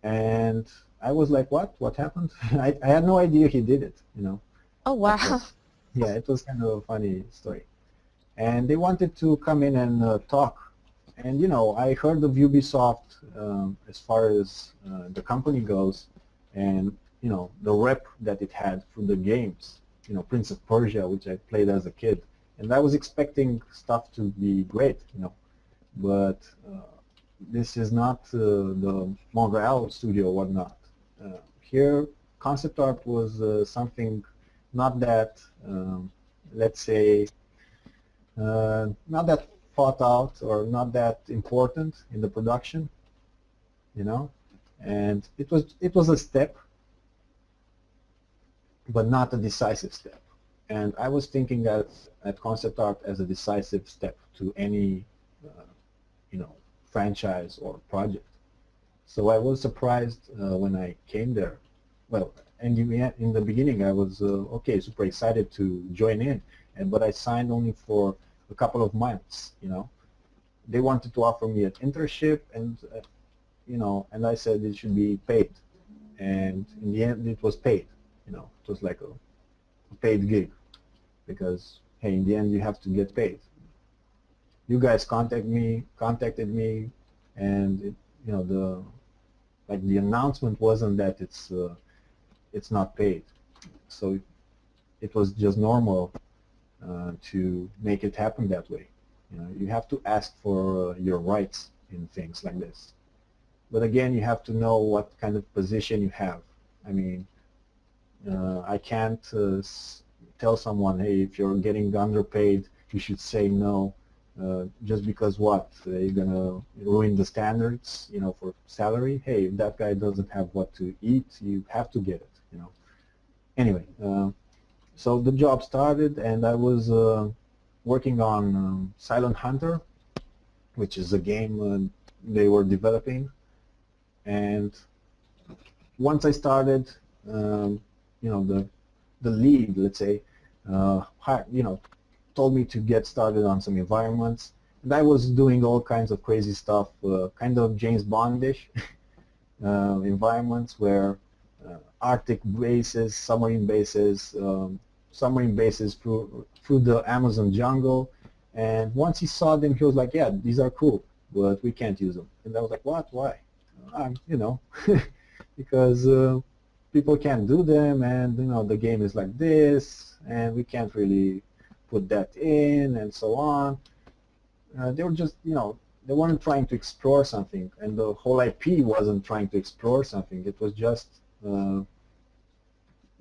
and I was like, what? What happened? I had no idea he did it, you know, oh at wow. first. Yeah, it was kind of a funny story. And they wanted to come in and talk. And, you know, I heard of Ubisoft as far as the company goes, and, you know, the rep that it had for the games, you know, Prince of Persia, which I played as a kid. And I was expecting stuff to be great, you know, but this is not the Montreal studio or whatnot. Here, concept art was something not that, let's say, not that thought out or not that important in the production, you know. and it was a step, but not a decisive step. And I was thinking at concept art as a decisive step to any you know, franchise or project. So I was surprised when I came there. Well, and in the beginning I was okay, super excited to join in, but I signed only for a couple of months. You know, they wanted to offer me an internship, and you know, and I said it should be paid, and in the end it was paid. You know, it was like a paid gig, because hey, in the end you have to get paid. You guys contacted me, and it, you know, the announcement wasn't that it's not paid, so it was just normal to make it happen that way. You know, you have to ask for your rights in things like this. But again, you have to know what kind of position you have. I mean, I can't tell someone, hey, if you're getting underpaid, you should say no, just because what? They're gonna ruin the standards, you know, for salary. Hey, if that guy doesn't have what to eat, you have to get it, you know. Anyway, so the job started, and I was working on Silent Hunter, which is a game they were developing. And once I started, you know, the lead, let's say, you know, told me to get started on some environments, and I was doing all kinds of crazy stuff, kind of James Bondish environments where Arctic bases, submarine bases through the Amazon jungle. And once he saw them, he was like, yeah, these are cool, but we can't use them. And I was like, what? Why? You know, because people can't do them, and you know, the game is like this, and we can't really put that in, and so on. They were just, you know, they weren't trying to explore something, and the whole IP wasn't trying to explore something. It was just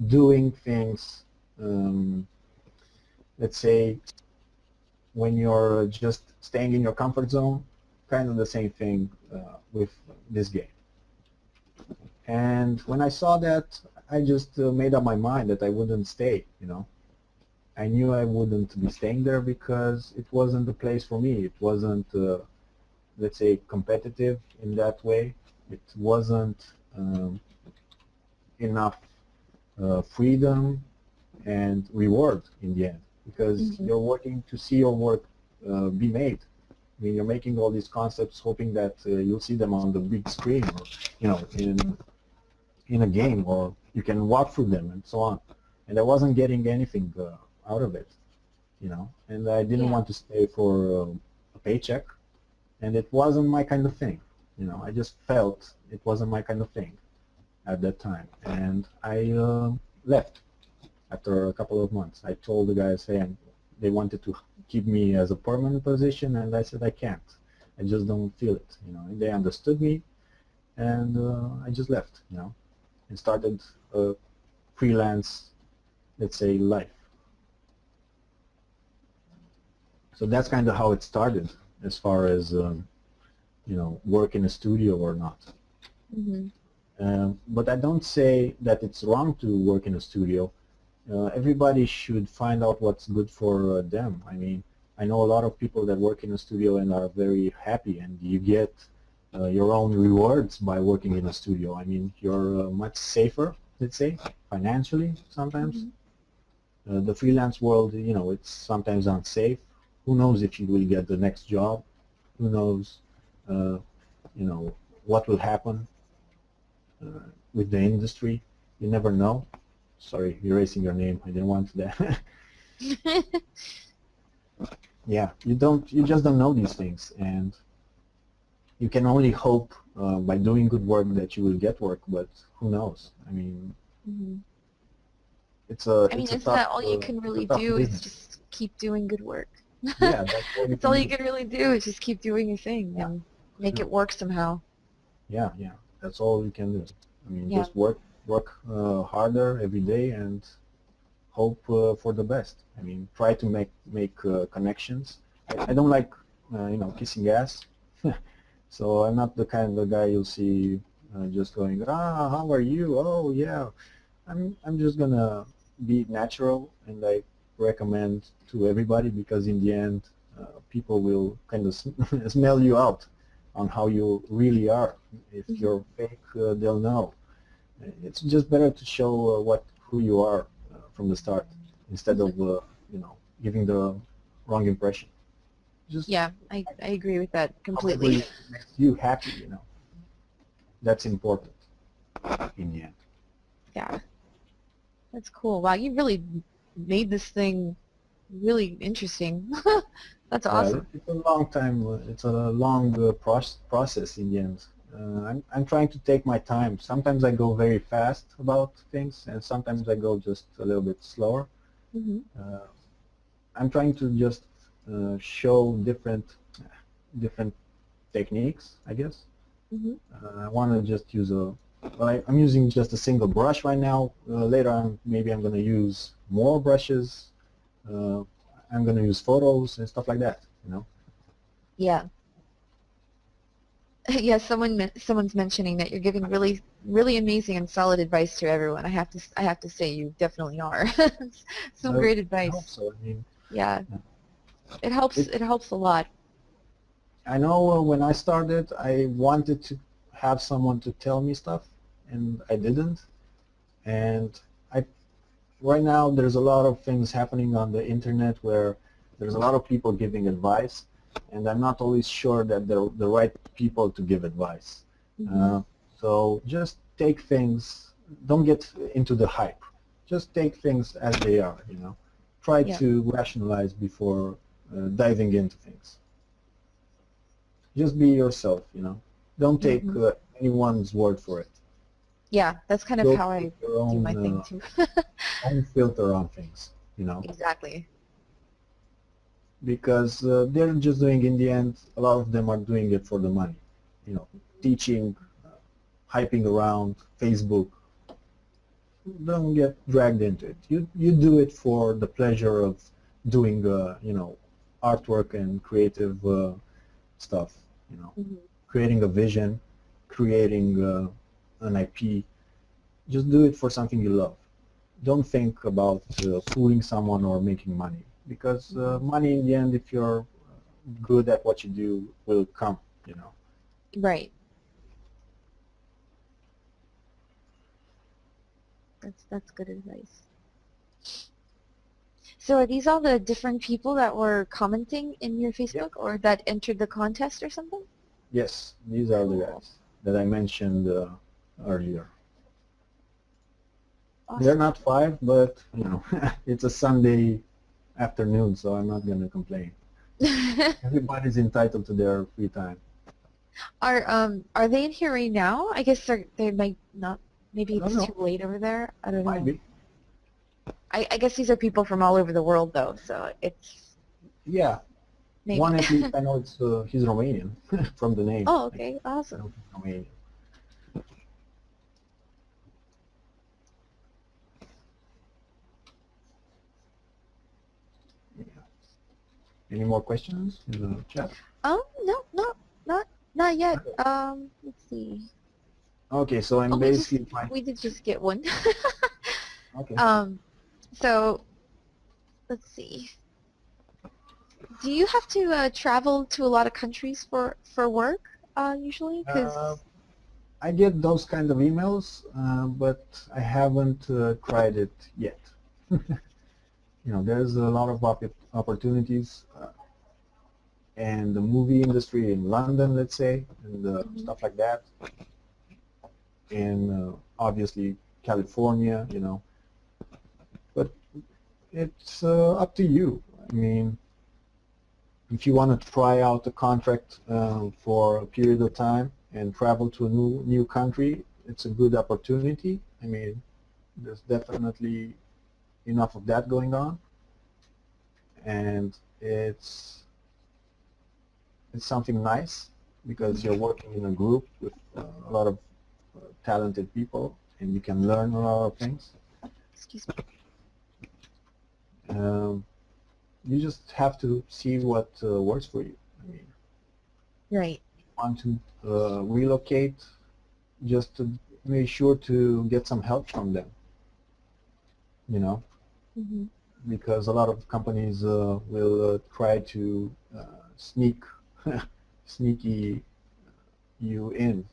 doing things, let's say, when you're just staying in your comfort zone, kind of the same thing with this game. And when I saw that, I just made up my mind that I wouldn't stay, you know. I knew I wouldn't be staying there because it wasn't the place for me. It wasn't, let's say, competitive in that way. It wasn't enough freedom and reward in the end, because you're working to see your work be made. I mean, you're making all these concepts hoping that you'll see them on the big screen, or, you know, in a game, or you can walk through them and so on. And I wasn't getting anything out of it, you know. And I didn't want to stay for a paycheck, and it wasn't my kind of thing, you know. I just felt it wasn't my kind of thing at that time, and I left after a couple of months. I told the guys, hey, they wanted to keep me as a permanent position, and I said I can't. I just don't feel it, you know. And they understood me, and I just left, you know, and started a freelance, let's say, life. So that's kind of how it started, as far as you know, work in a studio or not. But I don't say that it's wrong to work in a studio. Everybody should find out what's good for them. I mean, I know a lot of people that work in a studio and are very happy, and you get your own rewards by working in a studio. I mean, you're much safer, let's say, financially sometimes. The freelance world, you know, it's sometimes unsafe. Who knows if you will get the next job? Who knows, you know, what will happen with the industry? You never know. Sorry, erasing your name. I didn't want that. Yeah, you just don't know these things, and you can only hope by doing good work that you will get work, but who knows? I mean, it's a isn't that all you can really do is just keep doing good work? Yeah, that's all that's all you can really do is just keep doing your thing and make it work somehow. Yeah, that's all you can do. I mean, just work harder every day and hope for the best. I mean, try to make connections. I don't like you know, kissing ass. So I'm not the kind of guy you'll see just going, how are you? Oh yeah, I'm just gonna be natural and like recommend to everybody because in the end, people will kind of smell you out on how you really are. If Mhm. you're fake, they'll know. It's just better to show who you are from the start instead Mhm. of giving the wrong impression. Just Yeah, I agree with that however completely. it makes you happy, that's important in the end. Yeah, that's cool. Wow, you really made this thing really interesting. That's Yeah, awesome. it's a long time. It's a long process in the end. I'm trying to take my time. Sometimes I go very fast about things, and sometimes I go just a little bit slower. Hmm. Uh, I'm trying to just show different techniques, I guess. Hmm. I want to just use I'm using just a single brush right now. Later on, maybe I'm going to use more brushes. Uh, I'm going to use photos and stuff like that. Yeah. Yeah, someone's mentioning that you're giving really amazing and solid advice to everyone. I have to say you definitely are. Some great I hope advice. so. I mean, Yeah, it, it helps a lot. I know when I started, I wanted to have someone to tell me stuff, and I didn't. And I right now there's a lot of things happening on the internet where there's a lot of people giving advice, and I'm not always sure that they're the right people to give advice. Hmm. Uh, so just take things, don't get into the hype. Just take things as they are. Try Yeah. to rationalize before diving into things. Just be yourself. Don't take Hmm. anyone's word for it. Yeah, that's kind of Go how put I your do own my thing too. own filter on things. Exactly. Because they're just doing in the end. A lot of them are doing it for the money. Teaching, hyping around Facebook. Don't get dragged into it. You do it for the pleasure of doing artwork and creative stuff. You know, Hmm. creating a vision, creating an IP. Just do it for something you love. Don't think about fooling someone or making money because Hmm. money in the end, if you're good at what you do, will come. Right. That's good advice. So are these all the different people that were commenting in your Yep. Facebook or that entered the contest or something? Yes, these are the Cool. guys that I mentioned earlier. They're Awesome. not five, but it's a Sunday afternoon, so I'm not gonna complain. Everybody's entitled to their free time. Are they in here right now? I guess they might not, maybe I don't it's too know. late over there. I don't Might know. be. I guess these are people from all over the world though, so it's Yeah, maybe. one at least I know he's Romanian from the name. Oh, I okay, awesome. know he's Romanian. Yeah. Any more questions in the chat? No, not not yet. Let's see. Okay, so Oh, I'm basically trying. we did just get one. Okay. um, so let's see. Do you have to travel to a lot of countries for work usually? Uh, Because I get those kind of emails, but I haven't tried it yet. There's a lot of opportunities in the movie industry in London, let's say, and stuff like that. In obviously California. But it's up to you. I mean, if you want to try out a contract for a period of time and travel to a new country, it's a good opportunity. I mean, there's definitely enough of that going on, and it's something nice because you're working in a group with a lot of talented people, and you can learn a lot of things. excuse me. Um, you just have to see what works for you. I mean, Right. want to relocate, just to make sure to get some help from them, you know, Mm-hmm. because a lot of companies will try to sneak sneaky you in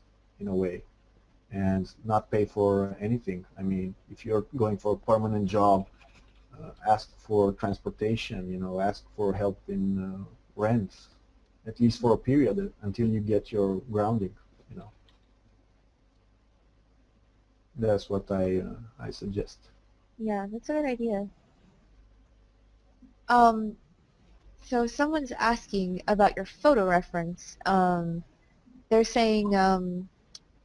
a way, and not pay for anything. I mean, if you're going for a permanent job, ask for transportation, ask for help in rent, at least for a period until you get your grounding, you know. That's what I suggest. Yeah, that's a good idea. Um, so someone's asking about your photo reference. They're saying,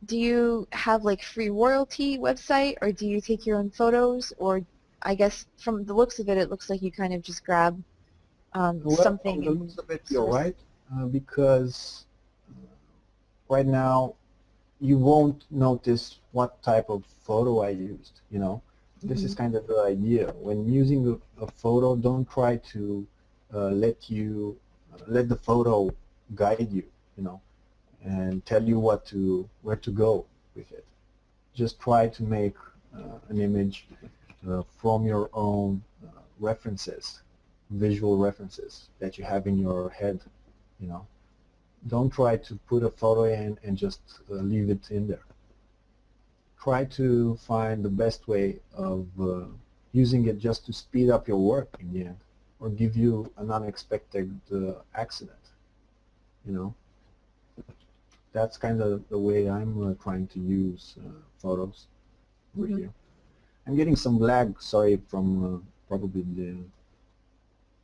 do you have like free royalty website, or do you take your own photos, or I guess from the looks of it, it looks like you kind of just grab Well, from something the and looks of it, you're source. right, because right now you won't notice what type of photo I used, you know. This Mm-hmm. is kind of the idea. When using a photo, don't try to let the photo guide you, you know, and tell you where to go with it. Just try to make an image from your own references, visual references that you have in your head, you know. Don't try to put a photo in and just leave it in there. Try to find the best way of using it just to speed up your work in the end, or give you an unexpected accident, you know. That's kind of the way I'm trying to use photos over Mm-hmm. here. I'm getting some lag, sorry, from probably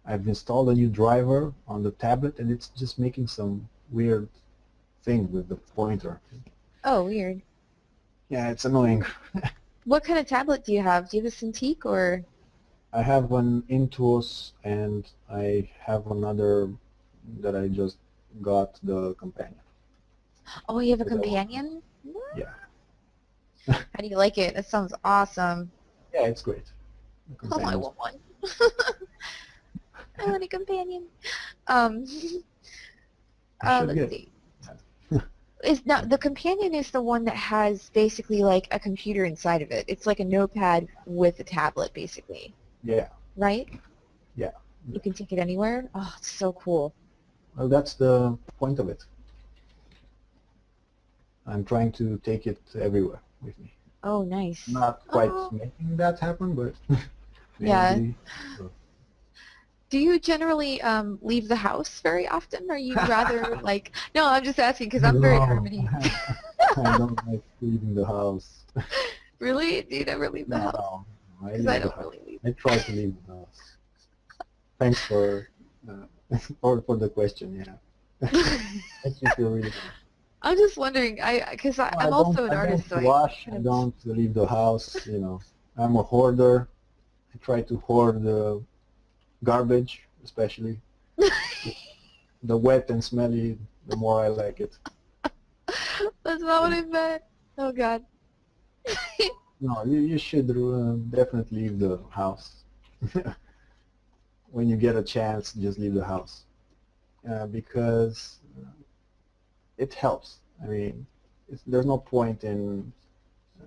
I've installed a new driver on the tablet, and it's just making some weird thing with the pointer. Oh, weird. Yeah, it's annoying. What kind of tablet do you have? Do you have a Cintiq or? I have an Intuos, and I have another that I just got, the companion. Oh, you have a That I want. companion? Yeah, How do you like it? That sounds awesome. yeah, it's great. The Oh, I companion's want one. I want a companion. Um, you should let's get. see. Yeah. Is now the companion is the one that has basically like a computer inside of it. It's like a notepad with a tablet, basically, Yeah, right? yeah. You can take it anywhere. Oh, it's so cool. Well, that's the point of it. I'm trying to take it everywhere with me. Oh, nice. Not quite Oh, making that happen, but yeah. maybe. Do you generally leave the house very often, or you'd rather like? No, I'm just asking because I'm very No, hermity. I don't like leaving the house. Really? Do you never leave the house? No, I Because I leave the don't house. really leave. I try to leave the house. Thanks for the question. Yeah, makes me feel really good. I'm just wondering, because No, I'm also an I artist, don't so I wash. kind I of. don't leave the house. You know, I'm a hoarder. I try to hoard the garbage, especially the wet and smelly. The more I like it. That's not what Yeah. I meant. Oh God. No, you should definitely leave the house. When you get a chance, just leave the house, because it helps. I mean, there's no point in uh,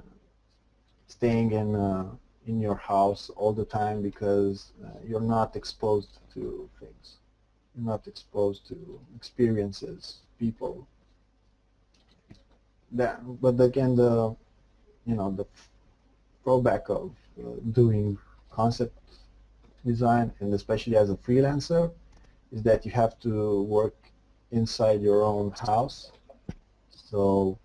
staying in your house all the time, because you're not exposed to things. You're not exposed to experiences, people. But again, the throwback of doing concept design, and especially as a freelancer, is that you have to work inside your own house, so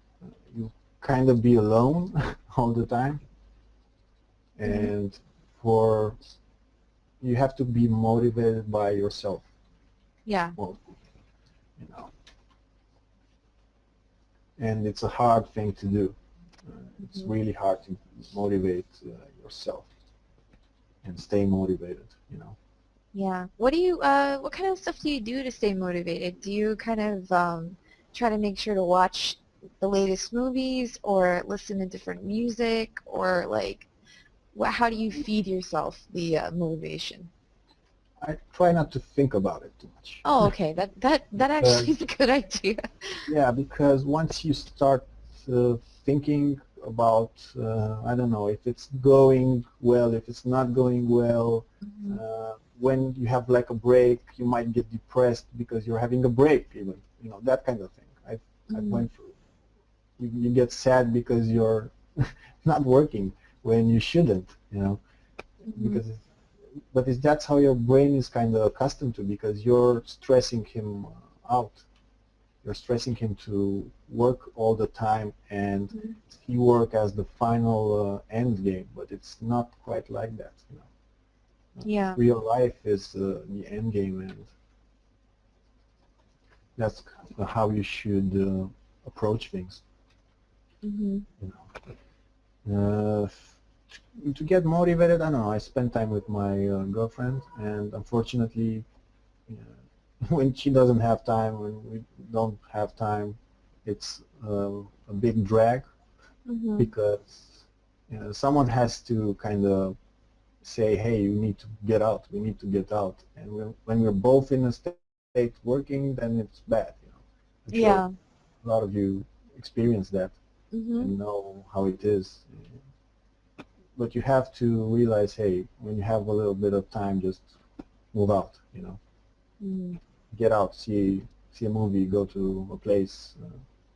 you kind of be alone all the time, Hmm. and for you have to be motivated by yourself. Yeah. Well, you know, and it's a hard thing to do. It's Hmm. really hard to motivate yourself and stay motivated. You know. Yeah. What kind of stuff do you do to stay motivated? Do you kind of try to make sure to watch the latest movies or listen to different music or like how do you feed yourself the motivation? I try not to think about it too much. Oh, okay. That actually Because is a good idea. yeah, because once you start thinking about, I don't know, if it's going well, if it's not going well. When you have like a break, you might get depressed because you're having a break, even, you know, that kind of thing. I went through. You get sad because you're not working when you shouldn't, you know, because that's how your brain is kind of accustomed to, because you're stressing him out. You're stressing him to work all the time and see work as the final end game, but it's not quite like that, you know. Yeah. Real life is the end game, and that's how you should approach things. You know. To get motivated, I don't know, I spend time with my girlfriend, and unfortunately, when she doesn't have time, when we don't have time, it's a big drag, because someone has to kind of say, hey, you need to get out, we need to get out. And when we're both in a state working, then it's bad. You know. I'm sure a lot of you experience that and know how it is. But you have to realize, hey, when you have a little bit of time, just move out, you know. Get out, see a movie, go to a place,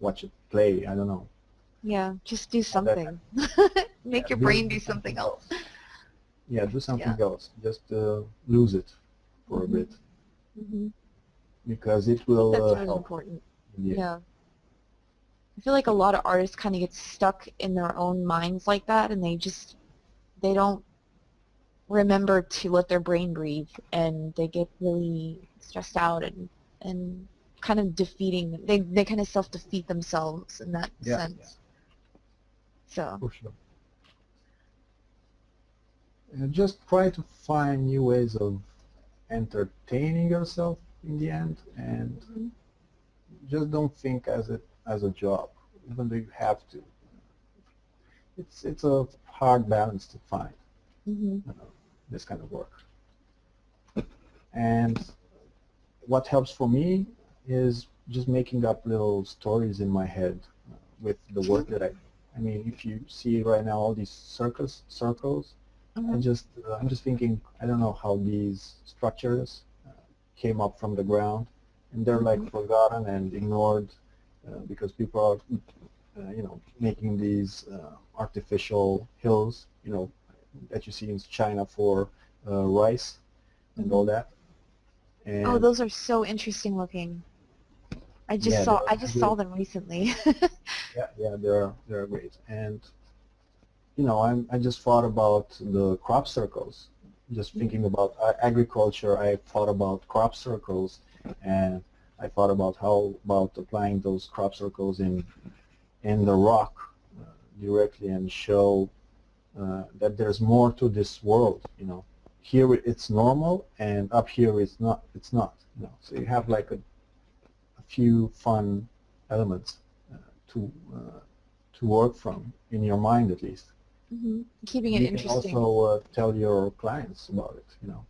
watch a play, I don't know. Yeah, just do something. Make your brain do something else. Yeah, do something else. Just lose it for a bit. Because it will That's really help. important. Yeah. I feel like a lot of artists kind of get stuck in their own minds like that, and they don't remember to let their brain breathe, and they get really stressed out and kind of defeating. They kind of self-defeat themselves in that sense. So. For sure. And just try to find new ways of entertaining yourself in the end, and just don't think as a job, even though you have to. It's a hard balance to find, you know, this kind of work. And what helps for me is just making up little stories in my head with the work that I mean, if you see right now all these circles, I'm just thinking, I don't know how these structures came up from the ground, and they're like forgotten and ignored because people are, you know, making these artificial hills, you know, that you see in China for rice and all that. And oh, those are so interesting looking. I just saw them recently. yeah, they're great. And you know, I just thought about the crop circles. Just thinking about agriculture, I thought about crop circles, and I thought about how about applying those crop circles in the rock directly, and show that there's more to this world. You know, here it's normal, and up here it's not. It's not. You know, so you have like a few fun elements to work from in your mind, at least. Keeping it interesting. You can also tell your clients about it. You know,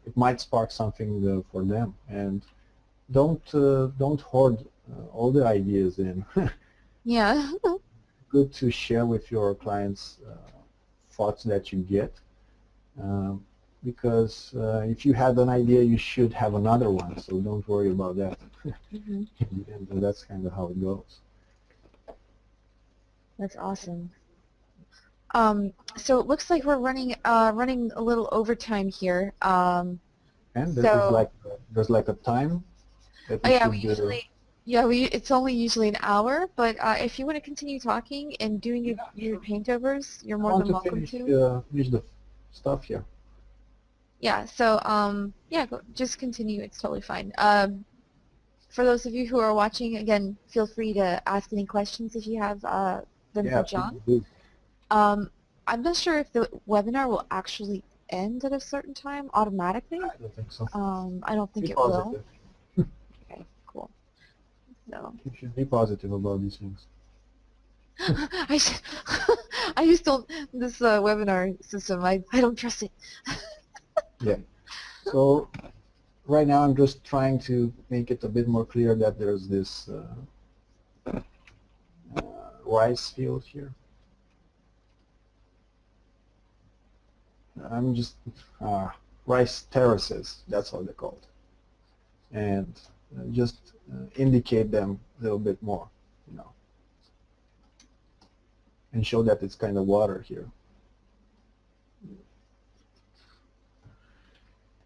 it might spark something for them, and don't hoard all the ideas in. Yeah. Good to share with your clients thoughts that you get, because if you had an idea, you should have another one. So don't worry about that. And that's kind of how it goes. That's awesome. So it looks like we're running a little overtime here. And there's like a time that it's only usually an hour, but if you want to continue talking and doing your paintovers, you're more than welcome to. Finish the stuff here. Yeah. So just continue. It's totally fine. For those of you who are watching, again, feel free to ask any questions if you have them for John. I'm not sure if the webinar will actually end at a certain time automatically. I don't think so. I don't think it will. Okay, cool. So. You should be positive about these things. I used this webinar system. I don't trust it. Yeah. So right now I'm just trying to make it a bit more clear that there's this rice field here. I'm just rice terraces. That's what they're called, and just indicate them a little bit more, you know, and show that it's kind of water here.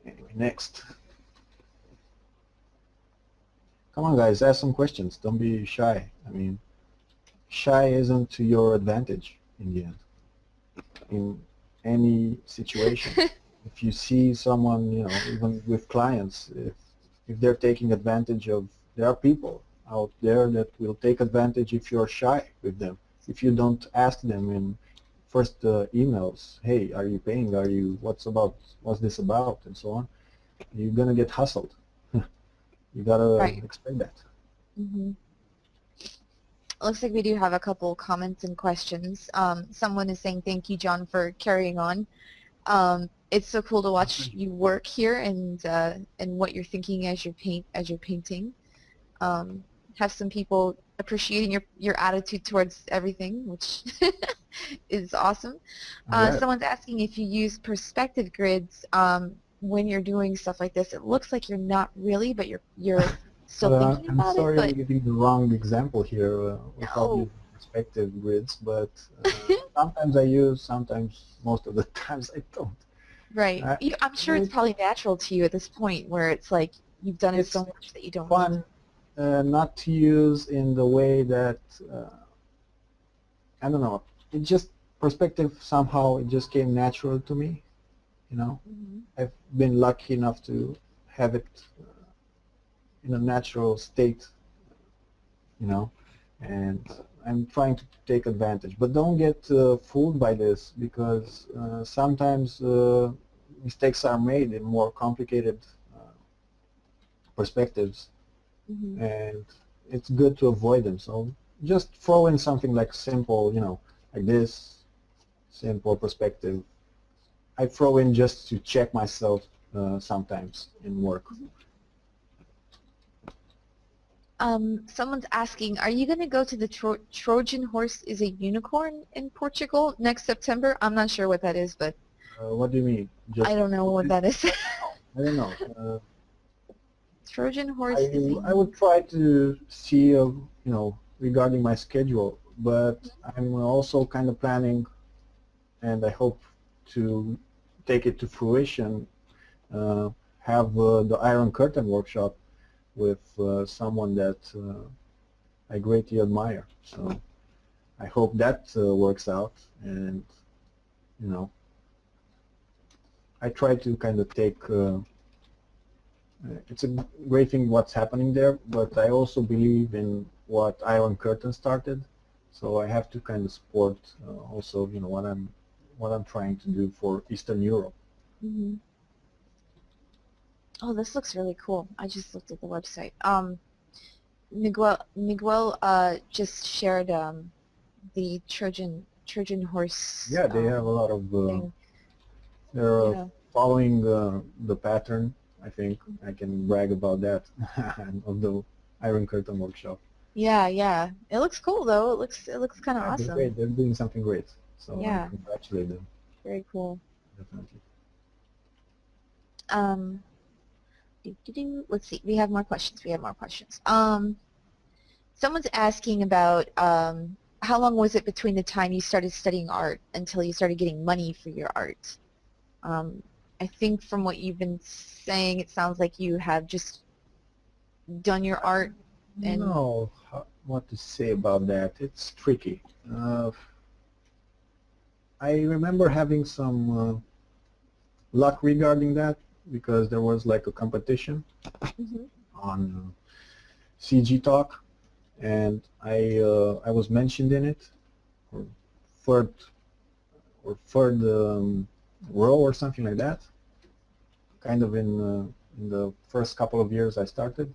Anyway, next. Come on, guys, ask some questions. Don't be shy. I mean, shy isn't to your advantage in the end. In any situation, if you see someone, you know, even with clients, if they're taking advantage of, there are people out there that will take advantage if you're shy with them. If you don't ask them in first emails, hey, are you paying? Are you, what's this about? And so on. You're gonna get hustled. You gotta expect that. Mm-hmm. Looks like we do have a couple comments and questions. Someone is saying thank you, John, for carrying on. It's so cool to watch you work here and what you're thinking as you're painting. Have some people appreciating your attitude towards everything, which is awesome. Right. Someone's asking if you use perspective grids when you're doing stuff like this. It looks like you're not really, but you're still thinking I'm about sorry it. I'm giving the wrong example here without using perspective grids, but sometimes I use, sometimes most of the times I don't. Right. I'm sure it's probably natural to you at this point where it's like you've done it so much that you don't fun not to use in the way that, I don't know, it just, perspective somehow, it just came natural to me, you know. Mm-hmm. I've been lucky enough to have it in a natural state, you know, and I'm trying to take advantage. But don't get fooled by this, because sometimes mistakes are made in more complicated perspectives, Mm-hmm. and it's good to avoid them. So just throw in something like simple, you know, like this, simple perspective. I throw in just to check myself sometimes in work. Someone's asking, are you going to go to the Trojan Horse is a Unicorn in Portugal next September? I'm not sure what that is, but... What do you mean? I don't know what that is. I don't know. Trojan Horse is I would try to see, you know, regarding my schedule, but I'm also kind of planning, and I hope to take it to fruition, have the Iron Curtain workshop with someone that I greatly admire. So I hope that works out, and, you know, I try to kind of take, it's a great thing what's happening there, but I also believe in what Iron Curtain started, so I have to kind of support also, you know, what I'm trying to do for Eastern Europe. Mm-hmm. Oh, this looks really cool. I just looked at the website. Miguel just shared the Trojan Horse. Yeah, they have a lot of. They're following the pattern. I think I can brag about that of the Iron Curtain workshop. Yeah, yeah. It looks cool though. It looks kind of awesome. They're great. They're doing something great. So yeah. I congratulate them. Very cool. Definitely. Let's see. We have more questions. Someone's asking about how long was it between the time you started studying art until you started getting money for your art? I think from what you've been saying, it sounds like you have just done your art. And no, what to say about that? It's tricky. I remember having some luck regarding that, because there was like a competition on CG Talk, and I was mentioned in it, or third row or something like that, kind of in the first couple of years I started,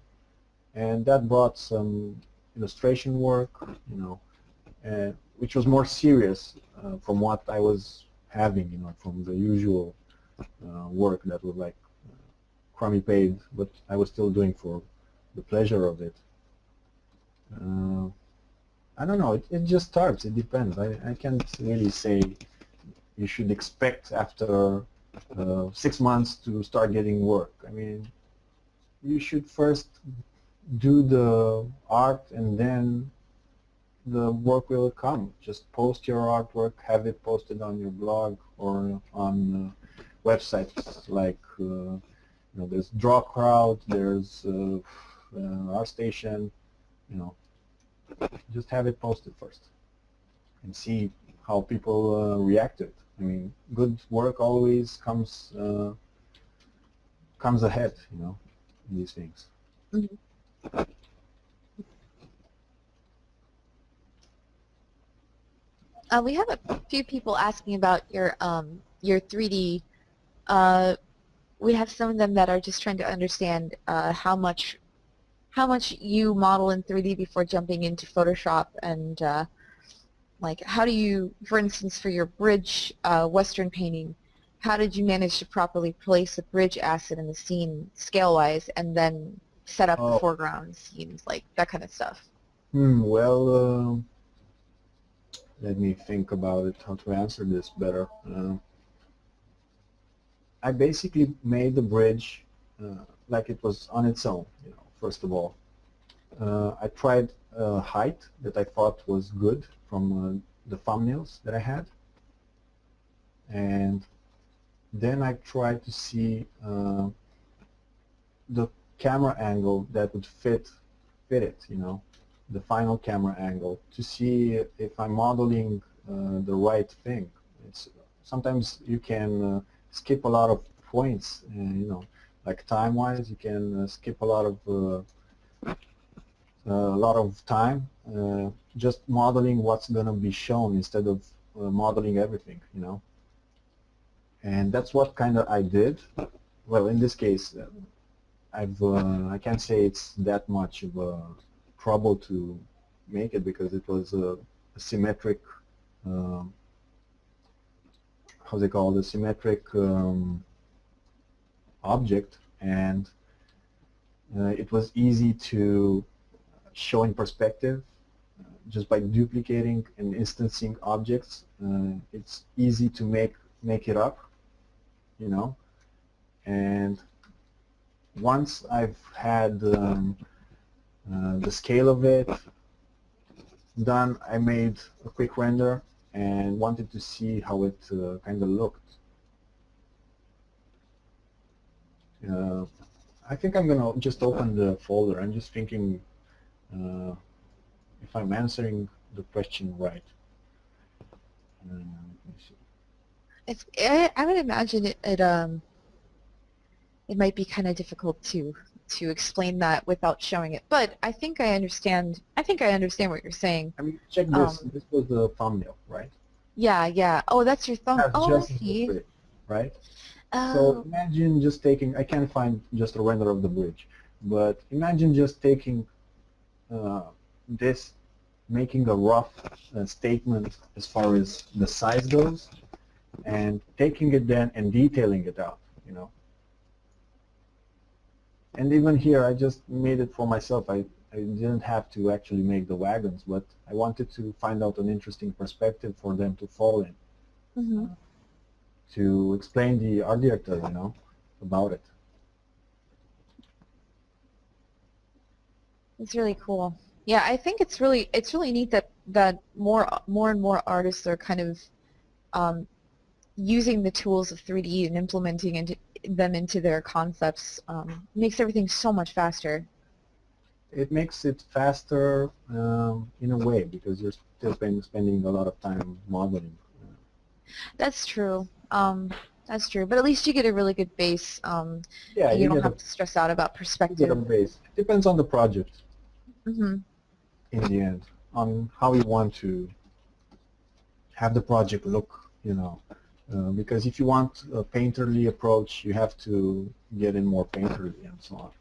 and that brought some illustration work, you know, which was more serious from what I was having, you know, from the usual work that was like crummy paid, but I was still doing for the pleasure of it. I don't know. It just starts. It depends. I can't really say you should expect after 6 months to start getting work. I mean, you should first do the art and then the work will come. Just post your artwork, have it posted on your blog or on websites like there's DrawCrowd, there's ArtStation. You know, just have it posted first and see how people react to it. I mean, good work always comes ahead. In these things. Mhm. We have a few people asking about your 3D. We have some of them that are just trying to understand how much you model in 3D before jumping into Photoshop, and like how do you, for instance, for your bridge Western painting, how did you manage to properly place the bridge asset in the scene scale-wise, and then set up the Oh, foreground scenes, like that kind of stuff? well, let me think about it, how to answer this better. I basically made the bridge like it was on its own, first of all. I tried height that I thought was good from the thumbnails that I had. And then I tried to see the camera angle that would fit it, the final camera angle, to see if I'm modeling the right thing. Sometimes you can skip a lot of points, like time-wise, you can skip a lot of time just modeling what's going to be shown instead of modeling everything, And that's what kind of I did. Well, in this case, I can't say it's that much of a trouble to make it because it was a symmetric, how's it called, a symmetric object, and it was easy to show in perspective just by duplicating and instancing objects. It's easy to make it up, and once I've had the scale of it done, I made a quick render and wanted to see how it kind of looked. I think I'm going to just open the folder. I'm just thinking if I'm answering the question right. Let me see. I would imagine it might be kind of difficult to explain that without showing it, but I think I understand. I think I understand what you're saying. I mean, check this. This was the thumbnail, right? Yeah, yeah. Oh, that's your thumb. That's Oh, I just the see. bridge, right? So Oh, imagine just taking, I can't find just a render of the bridge, but imagine just taking this, making a rough statement as far as the size goes, and taking it then and detailing it out, And even here, I just made it for myself. I didn't have to actually make the wagons, but I wanted to find out an interesting perspective for them to fall in, mm-hmm. to explain the art director, about it. It's really cool. Yeah, I think it's really neat that more and more artists are kind of using the tools of 3D and implementing them into their concepts. Makes everything so much faster. It makes it faster in a way because you're still spending a lot of time modeling. That's true. That's true. But at least you get a really good base. Yeah, You don't have to stress out about you get a perspective. base. It depends on the project Mm-hmm. in the end, on how you want to have the project look, because if you want a painterly approach, you have to get in more painterly and so on.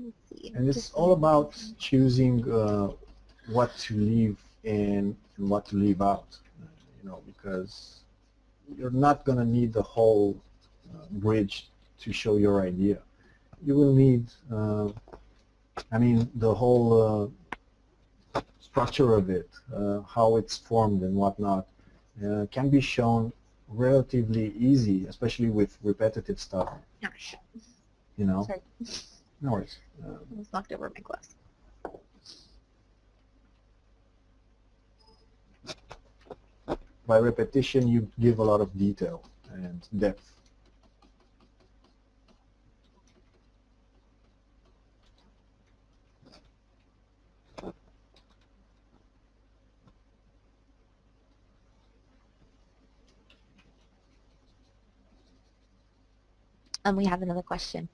Let's see. And it's Just all about choosing what to leave and what to leave out, because you're not going to need the whole bridge to show your idea. You will need, the whole structure of it, how it's formed and whatnot, can be shown relatively easy, especially with repetitive stuff. Gosh. Sorry. No worries. I almost knocked over my glass. By repetition, you give a lot of detail and depth. We have another question.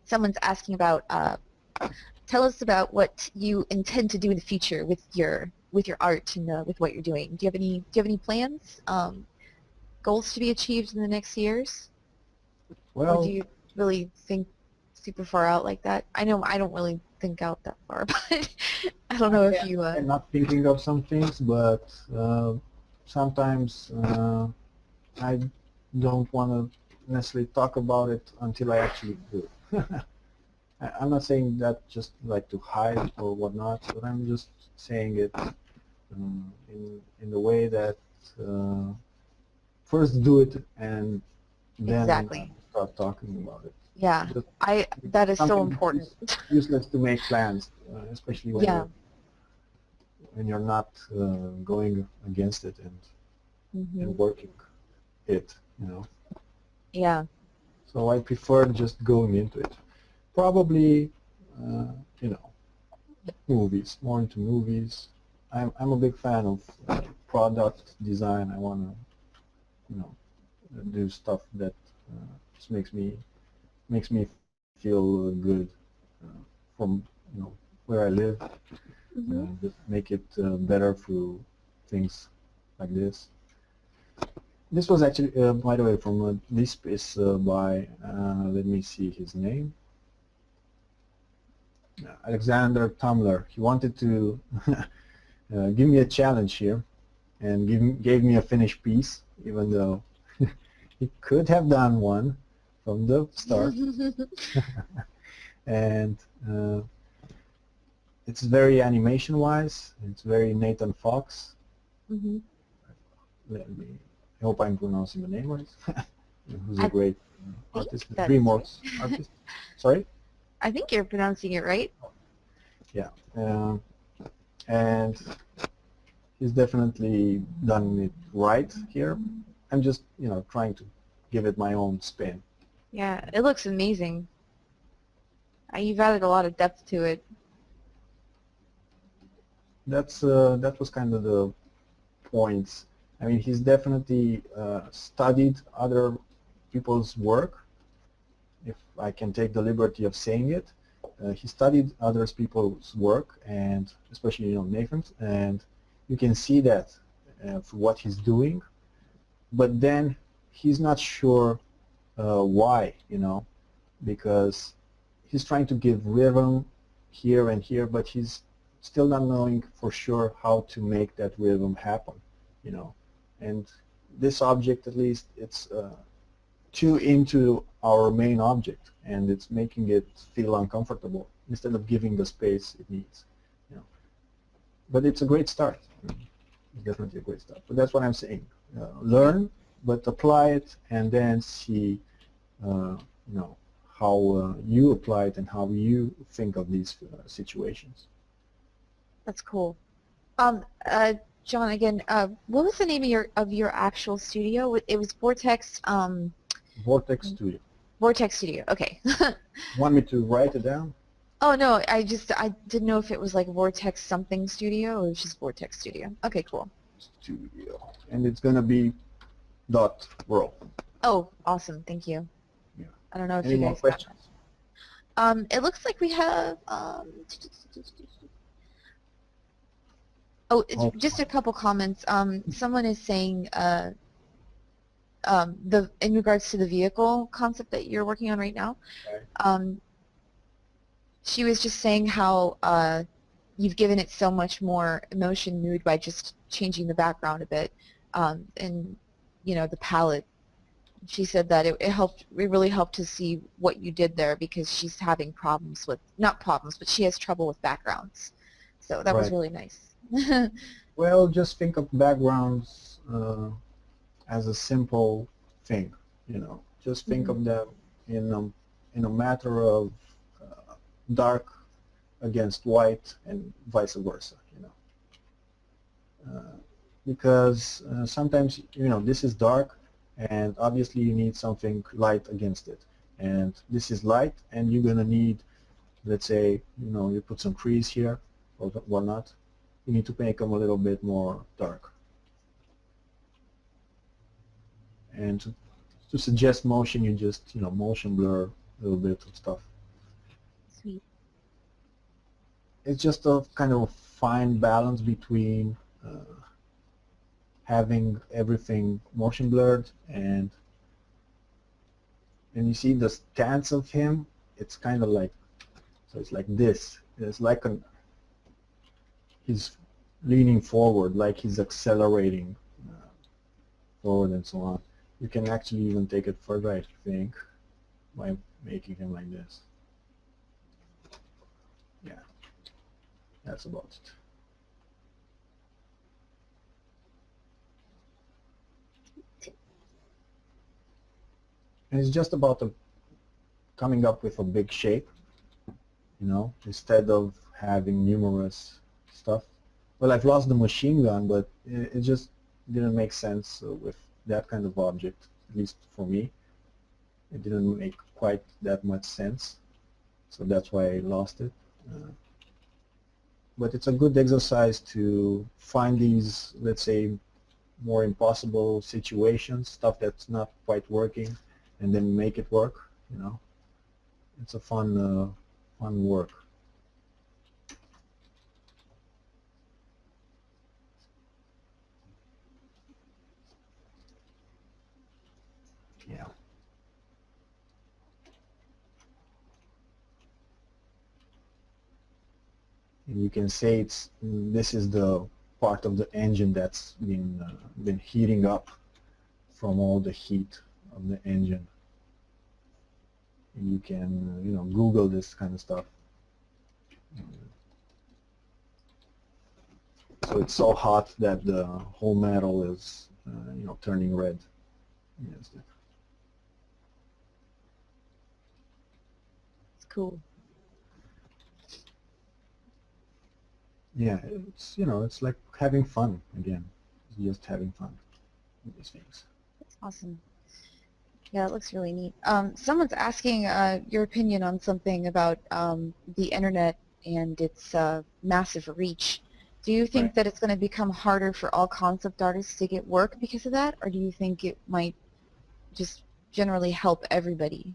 Someone's asking about, tell us about what you intend to do in the future with your art and with what you're doing. Do you have any plans, goals to be achieved in the next years? Well, or do you really think super far out like that? I know I don't really think out that far, but I don't know if you. I'm not thinking of some things, but sometimes I don't want to necessarily talk about it until I actually do. I'm not saying that just like to hide or whatnot, but I'm just saying it in the way that first do it and then Exactly. start talking about it. Yeah, Just that is so something important. useless to make plans, especially when Yeah. you're not going against it and working it, Yeah. So I prefer just going into it. Probably, movies, more into movies. I'm a big fan of product design. I want to, do stuff that just makes me feel good from where I live. Just make it better through things like this. This was actually, by the way, from this piece by, let me see his name, Alexander Tumler. He wanted to give me a challenge here and gave me a finished piece, even though he could have done one from the start. And it's very animation-wise. It's very Nathan Fox. I hope I'm pronouncing the name right. Who's a great artist, DreamWorks artist. Sorry? I think you're pronouncing it right. Yeah. And he's definitely done it right here. I'm just, trying to give it my own spin. Yeah, it looks amazing. You've added a lot of depth to it. That was kind of the points. I mean, he's definitely studied other people's work, if I can take the liberty of saying it. He studied other people's work, and especially Nathan's, and you can see that for what he's doing. But then he's not sure why, because he's trying to give rhythm here and here, but he's still not knowing for sure how to make that rhythm happen, And this object, at least, it's too into our main object, and it's making it feel uncomfortable instead of giving the space it needs. But it's a great start. It's definitely a great start. But that's what I'm saying. Learn, but apply it, and then see, how you apply it and how you think of these situations. That's cool. John, again, what was the name of your actual studio? It was Vortex. Vortex Studio. Vortex Studio. Okay. Want me to write it down? Oh no, I didn't know if it was like Vortex something Studio or it was just Vortex Studio. Okay, cool. Studio, and it's gonna be .world. Oh, awesome! Thank you. Yeah. I don't know if Any you more guys questions? got that. It looks like we have just a couple comments. Someone is saying in regards to the vehicle concept that you're working on right now. Okay. She was just saying how you've given it so much more emotion, mood by just changing the background a bit, and the palette. She said that it really helped to see what you did there because she's having problems with, not problems, but she has trouble with backgrounds. So that was Right. really nice. Well, just think of backgrounds as a simple thing, Just think Mhm. of them in a matter of dark against white and vice versa, because sometimes, this is dark and obviously you need something light against it. And this is light and you're going to need, let's say, you put some trees here or whatnot. You need to make them a little bit more dark. And to suggest motion, you just, motion blur a little bit of stuff. Sweet. It's just a kind of fine balance between having everything motion blurred and you see the stance of him, it's kind of like, so it's like this. It's like he's leaning forward, like he's accelerating forward and so on. You can actually even take it further, I think, by making him like this. Yeah, that's about it. And it's just about coming up with a big shape, instead of having numerous stuff. Well, I've lost the machine gun, but it just didn't make sense with that kind of object, at least for me. It didn't make quite that much sense, so that's why I lost it. But it's a good exercise to find these, let's say, more impossible situations, stuff that's not quite working, and then make it work. It's a fun work. Yeah. And you can say this is the part of the engine that's been heating up from all the heat of the engine. And you can Google this kind of stuff. So it's so hot that the whole metal is turning red. Yes. It's cool. Yeah, it's like having fun again. It's just having fun with these things. That's awesome. Yeah, it looks really neat. Someone's asking your opinion on something about the internet and its massive reach. Do you think Right. that it's going to become harder for all concept artists to get work because of that, or do you think it might just generally help everybody?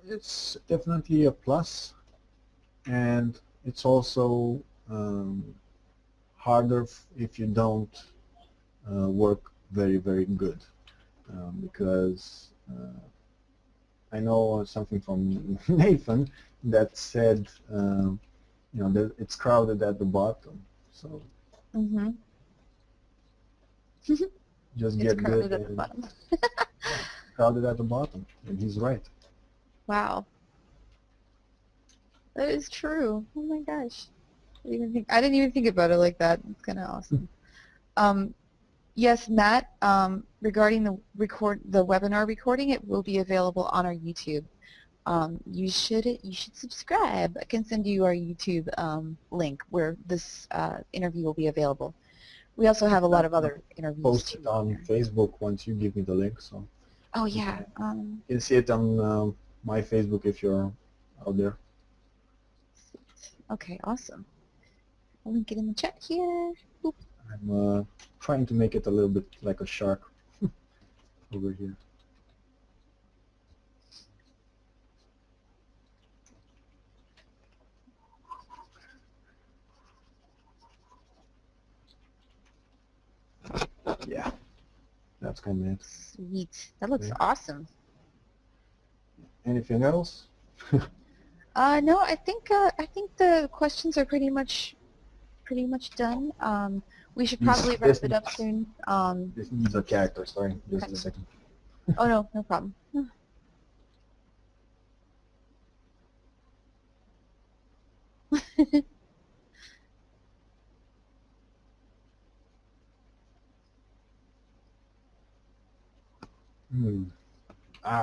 It's definitely a plus, and it's also harder if you don't work very, very good, because I know something from Nathan that said, that it's crowded at the bottom. So Mm-hmm. just It's get good crowded at the and bottom. yeah, crowded at the bottom, and he's right. Wow, that is true. Oh my gosh. I didn't even think about it like that. It's kind of awesome. Um, Yes, Matt, regarding the webinar recording, it will be available on our YouTube. You should subscribe. I can send you our YouTube link where this interview will be available. We also have a lot of other interviews Post too it on on there. Facebook once you give me the link, so Oh you yeah. can, you can see it on my Facebook if you're out there. Okay, awesome. I'll link it in the chat here. Boop. I'm trying to make it a little bit like a shark over here. Yeah, that's kind of it. Sweet. That looks Okay. awesome. Anything else? No, I think the questions are pretty much done. We should probably wrap it up soon. This needs a character. Sorry, just Okay. a second. Oh no, no problem.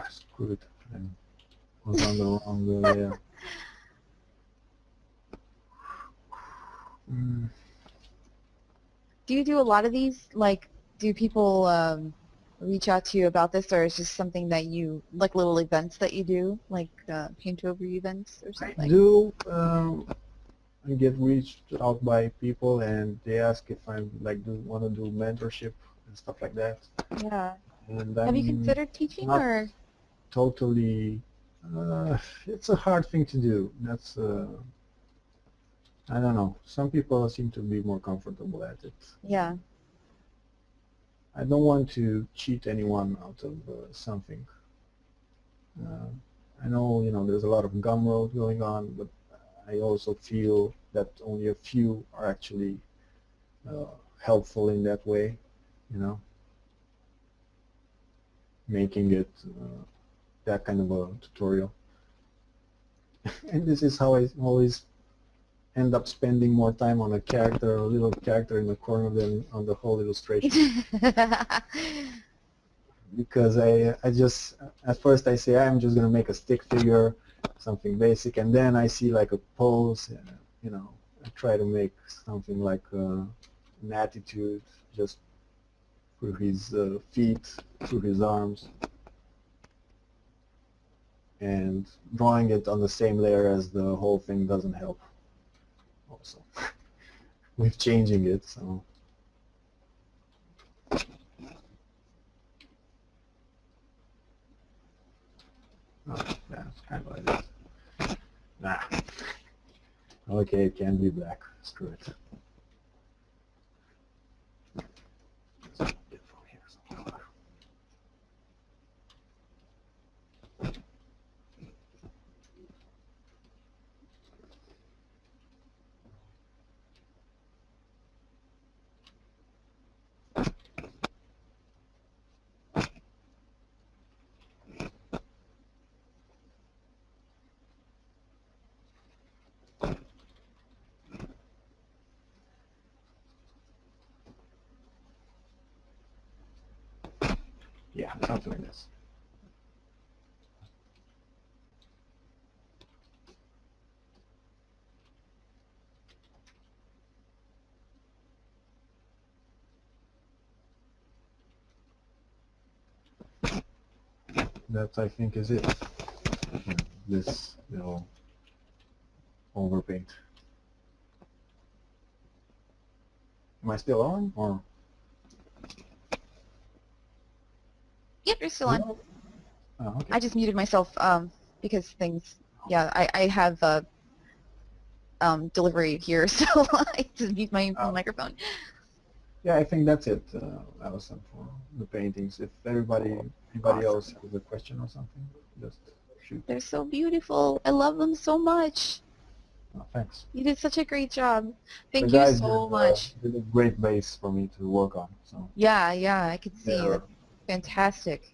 Screw it. I was on the wrong layer. Do you do a lot of these? Like, do people reach out to you about this, or is just something that you like little events that you do, like paint over events or I something? do. I get reached out by people, and they ask if I want to do mentorship and stuff like that. Yeah. And Have you I'm considered teaching, not or? totally. It's a hard thing to do. That's. I don't know. Some people seem to be more comfortable at it. Yeah. I don't want to cheat anyone out of something. I know, there's a lot of gumroad going on, but I also feel that only a few are actually helpful in that way, making it that kind of a tutorial. And this is how I always end up spending more time on a little character in the corner than on the whole illustration. Because I just, at first I say I'm just going to make a stick figure, something basic, and then I see like a pose, I try to make something like an attitude just through his feet, through his arms, and drawing it on the same layer as the whole thing doesn't help also with changing it. So that's kind of like it. Nah. Okay, it can be black. Screw it. Let's get from here some color. Yeah, something like this. That, I think, is it. This little overpaint. Am I still on, or? Yep, you're still on. Oh, okay. I just muted myself because things. Yeah, I have delivery here, so I just mute my microphone. Yeah, I think that's it, Allison, for the paintings. If anybody else has a question or something, just shoot. They're so beautiful. I love them so much. Oh, thanks. You did such a great job. Thank The you guys so much. did a great base for me to work on. So Yeah, I could see. Yeah. That's fantastic.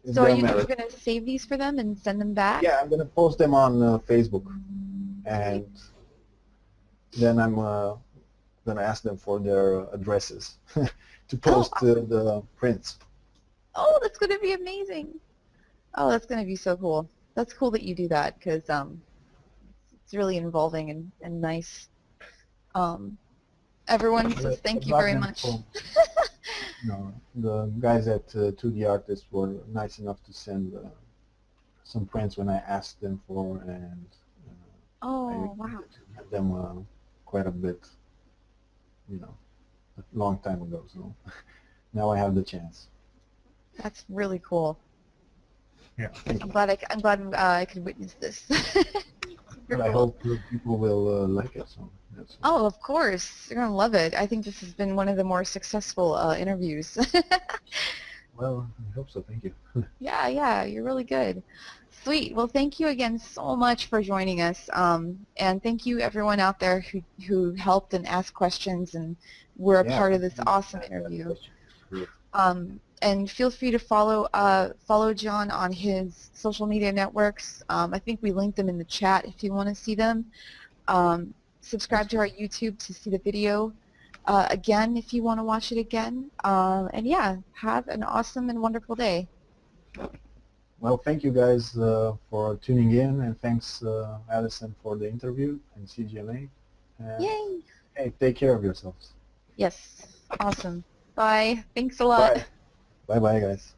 it's So are their you merit. going to save these for them and send them back? Yeah, I'm gonna post them on Facebook, and then I'm gonna ask them for their addresses to post the prints. Oh, that's going to be amazing. Oh, that's going to be so cool. That's cool that you do that because it's really involving and nice. Everyone says thank you very much. The guys at 2D Artists were nice enough to send some prints when I asked them for, and Oh, I wow. had them quite a bit, a long time ago. So now I have the chance. That's really cool. Yeah, thank you. I'm glad I could witness this. But I hope people will like it. So that's Oh, of course. You're going to love it. I think this has been one of the more successful interviews. Well, I hope so. Thank you. Yeah, you're really good. Sweet. Well, thank you again so much for joining us, and thank you everyone out there who helped and asked questions and were a Yeah, part of thank this you. awesome That interview. question. Great. And feel free to follow John on his social media networks. I think we linked them in the chat if you want to see them. Subscribe to our YouTube to see the video again if you want to watch it again. And yeah, have an awesome and wonderful day. Well, thank you guys for tuning in, and thanks, Alison, for the interview and CGMA. And Yay! hey, take care of yourselves. Yes, awesome. Bye. Thanks a lot. Bye. Bye-bye, guys.